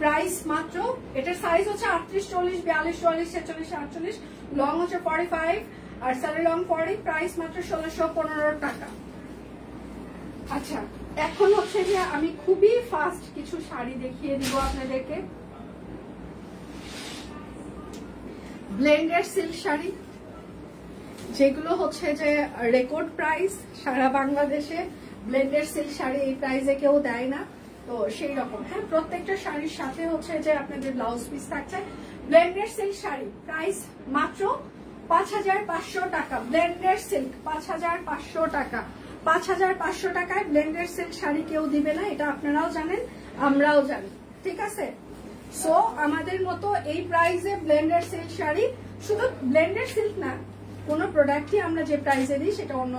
প্রাইস মাত্র, এটার সাইজ হচ্ছে 38, 40, 42, 44, 46, 48, লং হচ্ছে 45 আর সালোয়ার লং 40, প্রাইস মাত্র 1615 টাকা। আচ্ছা, এখন হচ্ছে যে আমি খুবই ফাস্ট কিছু শাড়ি দেখিয়ে দিব আপনাদেরকে। ব্লেন্ডেড সিল্ক শাড়ি, যেগুলো হচ্ছে যে রেকর্ড প্রাইস সারা বাংলাদেশে। ব্লেন্ডেড সিল্ক শাড়ি এই প্রাইসে কেউ দেয় না, তো সেই রকম। হ্যাঁ, প্রত্যেকটা শাড়ির সাথে হচ্ছে যে আপনাদের ব্লাউজ পিস থাকছে। ব্লেন্ডেড সিল্ক শাড়ি প্রাইস মাত্র 5500 টাকা। ব্লেন্ডেড সিল্ক 5500 টাকা। 5500 টাকায় ব্লেন্ডেড সিল্ক শাড়ি কেউ দিবে না, এটা আপনারাও জানেন, আমরাও জানি। ঠিক আছে, সো আমাদের মতো এই প্রাইসে ব্লেন্ডেড সিল্ক শাড়ি, শুধু ব্লেন্ডেড সিল্ক না, কোন প্রোডাক্টই আমরা যে প্রাইসে দিই সেটা অন্য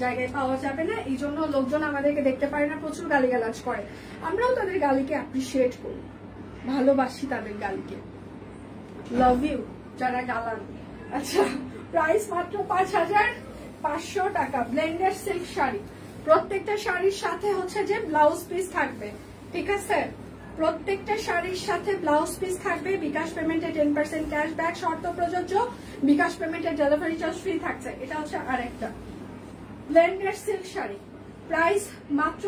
জায়গায় পাওয়া যাবে না। এই জন্য লোকজন আমাদেরকে দেখতে পারে না, প্রচুর গালিগালাজ করে। আমরাও তাদের গালিকে অ্যাপ্রিসিয়েট করি, ভালোবাসি তাদের গালিকে। লাভ ইউ যারা গালান। আচ্ছা, প্রাইস মাত্র 5500 টাকা। ব্লেন্ডেড সিল্ক শাড়ি, প্রত্যেকটা শাড়ির সাথে হচ্ছে যে ব্লাউজ পিস থাকবে। ঠিক আছে, প্রত্যেকটা শাড়ির সাথে ব্লাউজ পিস থাকবে। বিকাশ পেমেন্টে 10% ক্যাশব্যাক শর্ত প্রযোজ্য। বিকাশ পেমেন্টের ডেলিভারি চার্জ ফ্রি থাকছে। এটা হচ্ছে আরেকটা ব্লেন্ডেড সিল্ক শাড়ি, প্রাইস মাত্র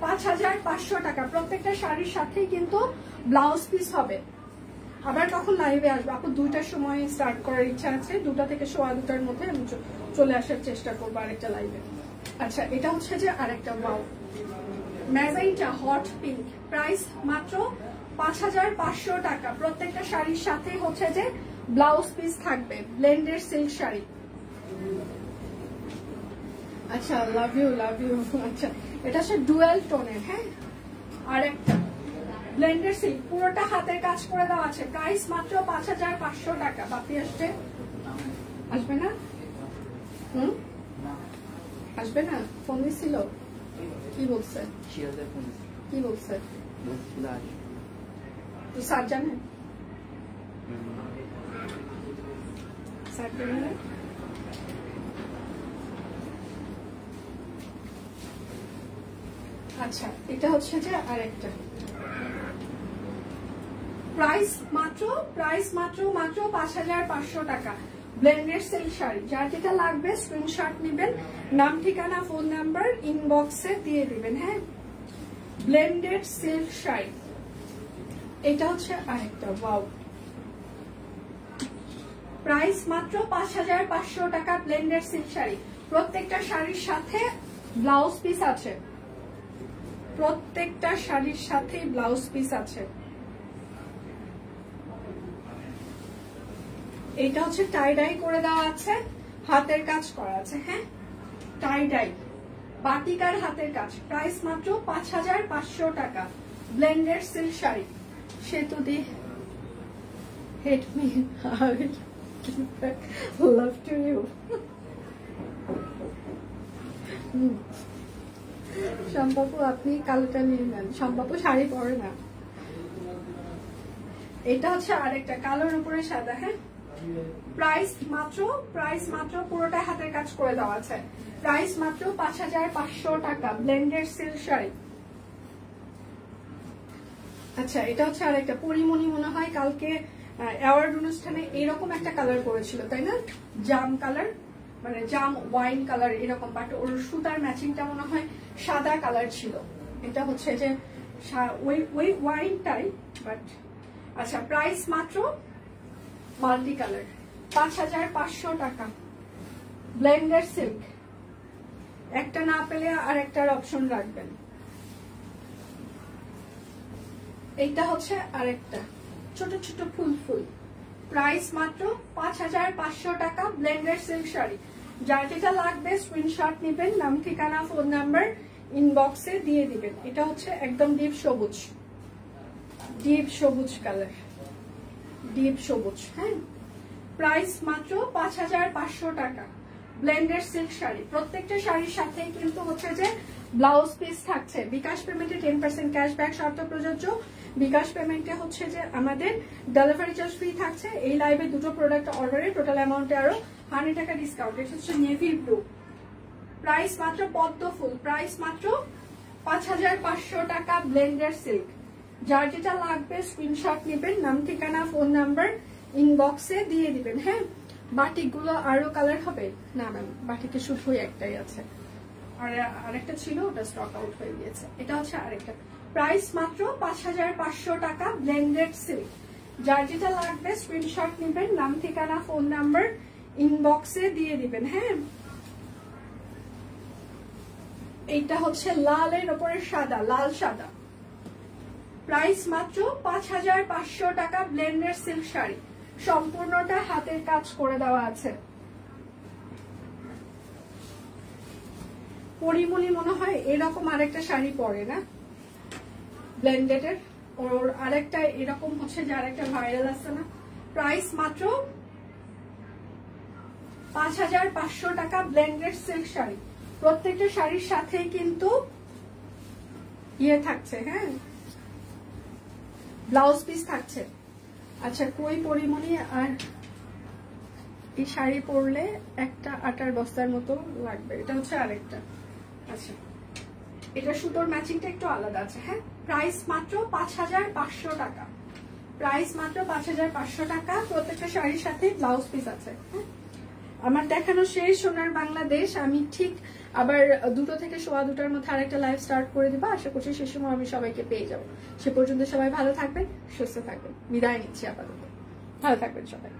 5500 টাকা। প্রত্যেকটা শাড়ির সাথেই কিন্তু ব্লাউজ পিস হবে। আবার কখন লাইভে আসবো আপু? 2টার সময় স্টার্ট করার ইচ্ছা আছে, 2টা থেকে 2:15টার মধ্যে আমি চলে আসার চেষ্টা করবো আরেকটা লাইভে। আচ্ছা, এটা হচ্ছে যে আরেকটা wow magenta hot pink, price মাত্র 5500 টাকা। প্রত্যেকটা শাড়ির সাথে হচ্ছে যে ব্লাউজ পিস থাকবে। Blended silk sari. আচ্ছা, লাভ ইউ লাভ ইউ। আচ্ছা, এটা হচ্ছে ডুয়েল টোনের। হ্যাঁ, আর একটা ব্লেন্ডেড সিল্ক, পুরোটা হাতের কাজ করে দেওয়া আছে। প্রাইস মাত্র 5500 টাকা। বাপি আসছে, আসবে না? আসবে না? ফোন দিছিল, কি বলছে? কি বলছে? তো স্যার জানেন? স্যার জানেন? আচ্ছা, এটা হচ্ছে যে আরেকটা প্রাইস মাত্র 5500 টাকা। ব্লেন্ডেড সিল্ক শাড়ি, যার যেটা লাগবে স্ক্রিনশট নেবেন, নাম ঠিকানা ফোন নাম্বার ইনবক্সে দিয়ে দিবেন। হ্যাঁ, ব্লেন্ডেড সিল্ক শাড়ি, এটা হচ্ছে আরেকটা ওয়াও, প্রাইস মাত্র 5500 টাকা। ব্লেন্ডেড সিল্ক শাড়ি, প্রত্যেকটা শাড়ির সাথে ব্লাউজ পিস আছে। প্রত্যেকটা শাড়ির সাথে ব্লাউজ পিস আছে। এটা হচ্ছে টাই ডাই করে দেওয়া আছে, হাতের কাজ করা আছে। হ্যাঁ, টাই ডাই বাটিকার হাতের কাজ। প্রাইস মাত্র 5500 টাকা। Blended silk sari. সেতু the hate me, love to you. শাম্পাপু আপনি কালোটা নিয়ে নেন, শাম্পাপু শাড়ি পরে না। এটা হচ্ছে আরেকটা কালোর উপরে সাদা। হ্যাঁ, প্রাইস মাত্র পুরোটা হাতের কাজ করে দেওয়া আছে। প্রাইস মাত্র 5500 টাকা। Blended silk sari. আচ্ছা, এটা হচ্ছে আরেকটা পরিমণি, মনে হয় কালকে অ্যাওয়ার্ড অনুষ্ঠানে এরকম একটা কালার করেছিল, তাই না? জাম কালার, মানে জাম ওয়াইন কালার এরকম, বাট ওর সুতার ম্যাচিংটা মনে হয় সাদা কালার ছিল। এটা হচ্ছে যে ওই ওয়াইনটাই, বাট আচ্ছা প্রাইস মাত্র মাল্টি কালার 5500 টাকা ব্লেন্ডার সিল্ক একটা না পেলে আর একটার অপশন রাখবেন এইটা হচ্ছে আরেকটা ছোট ছোট ফুল ফুল প্রাইস মাত্র 5500 টাকা ব্লেন্ডার সিল্ক শাড়ি যার যেটা লাগবে স্ক্রিনশট নেবেন নাম ঠিকানা ফোন নাম্বার ইনবক্সে দিয়ে দিবেন এটা হচ্ছে একদম ডিপ সবুজ কালার ডিপ সবুজ হ্যাঁ প্রাইস মাত্র 5500 টাকা ব্লেন্ডার সিল্ক শাড়ি প্রত্যেকটা শাড়ির সাথে কিন্তু হচ্ছে যে ব্লাউজ পিস থাকছে বিকাশ পেমেন্টে 10% ক্যাশব্যাক শর্ত প্রযোজ্য বিকাশ পেমেন্টে হচ্ছে যে আমাদের ডেলিভারি চার্জ ফ্রি থাকছে এই লাইভে দুটো প্রোডাক্ট অর্ডারে টোটাল অ্যামাউন্টে আরো 100 টাকা ডিসকাউন্ট এটা হচ্ছে নেভি ব্লু প্রাইস মাত্র পদ্ম ফুল প্রাইস মাত্র 5500 টাকা ব্লেন্ডার সিল্ক যার যেটা লাগবে স্ক্রিনশট নেবেন নাম ঠিকানা ফোন নাম্বার ইনবক্সে দিয়ে দিবেন হ্যাঁ বাটিকগুলো আরো কালার হবে না ম্যাম বাটিকে শুধু একটাই আছে আর আরেকটা ছিল ওটা স্টক আউট হয়ে গিয়েছে এটা হচ্ছে আরেকটা প্রাইস মাত্র 5500 টাকা ব্লেন্ডেড সিল্ক যার যেটা লাগবে স্ক্রিনশট নেবেন নাম ঠিকানা ফোন নাম্বার ইনবক্সে দিয়ে দিবেন হ্যাঁ এইটা হচ্ছে লালের উপরে সাদা লাল সাদা প্রাইস মাত্র 5500 টাকা ব্লেন্ডেড সিল্ক শাড়ি সম্পূর্ণটা হাতের কাজ করে দেওয়া আছে পরিমণি মনে হয় এরকম আরেকটা শাড়ি পরে না ব্লেন্ডেড এর ওর আরেকটা এরকম হচ্ছে যে আরেকটা ভাইরাল আছে না প্রাইস মাত্র 5500 টাকা ব্লেন্ডেড সিল্ক শাড়ি প্রত্যেকটা শাড়ির সাথে কিন্তু ইয়ে থাকছে হ্যাঁ ব্লাউজ পিস থাকছে আচ্ছা কই পরিমণি আর এই শাড়ি পরলে একটা আটার বস্তার মতো লাগবে এটা হচ্ছে আরেকটা আচ্ছা এটা সুতোর ম্যাচিংটা একটু আলাদা আছে হ্যাঁ প্রাইস মাত্র 5500 টাকা প্রাইস মাত্র 5500 টাকা প্রত্যেকটা শাড়ির সাথে ব্লাউজ পিস আছে হ্যাঁ আমার দেখানো শেষ সোনার বাংলাদেশ আমি ঠিক আবার 2 থেকে 2:15 মধ্যে আরেকটা লাইভ স্টার্ট করে দিব আশা করছি সে সময় আমি সবাইকে পেয়ে যাব সে পর্যন্ত সবাই ভালো থাকবেন সুস্থ থাকবেন বিদায় নিচ্ছি আপাতত ভালো থাকবেন সবাই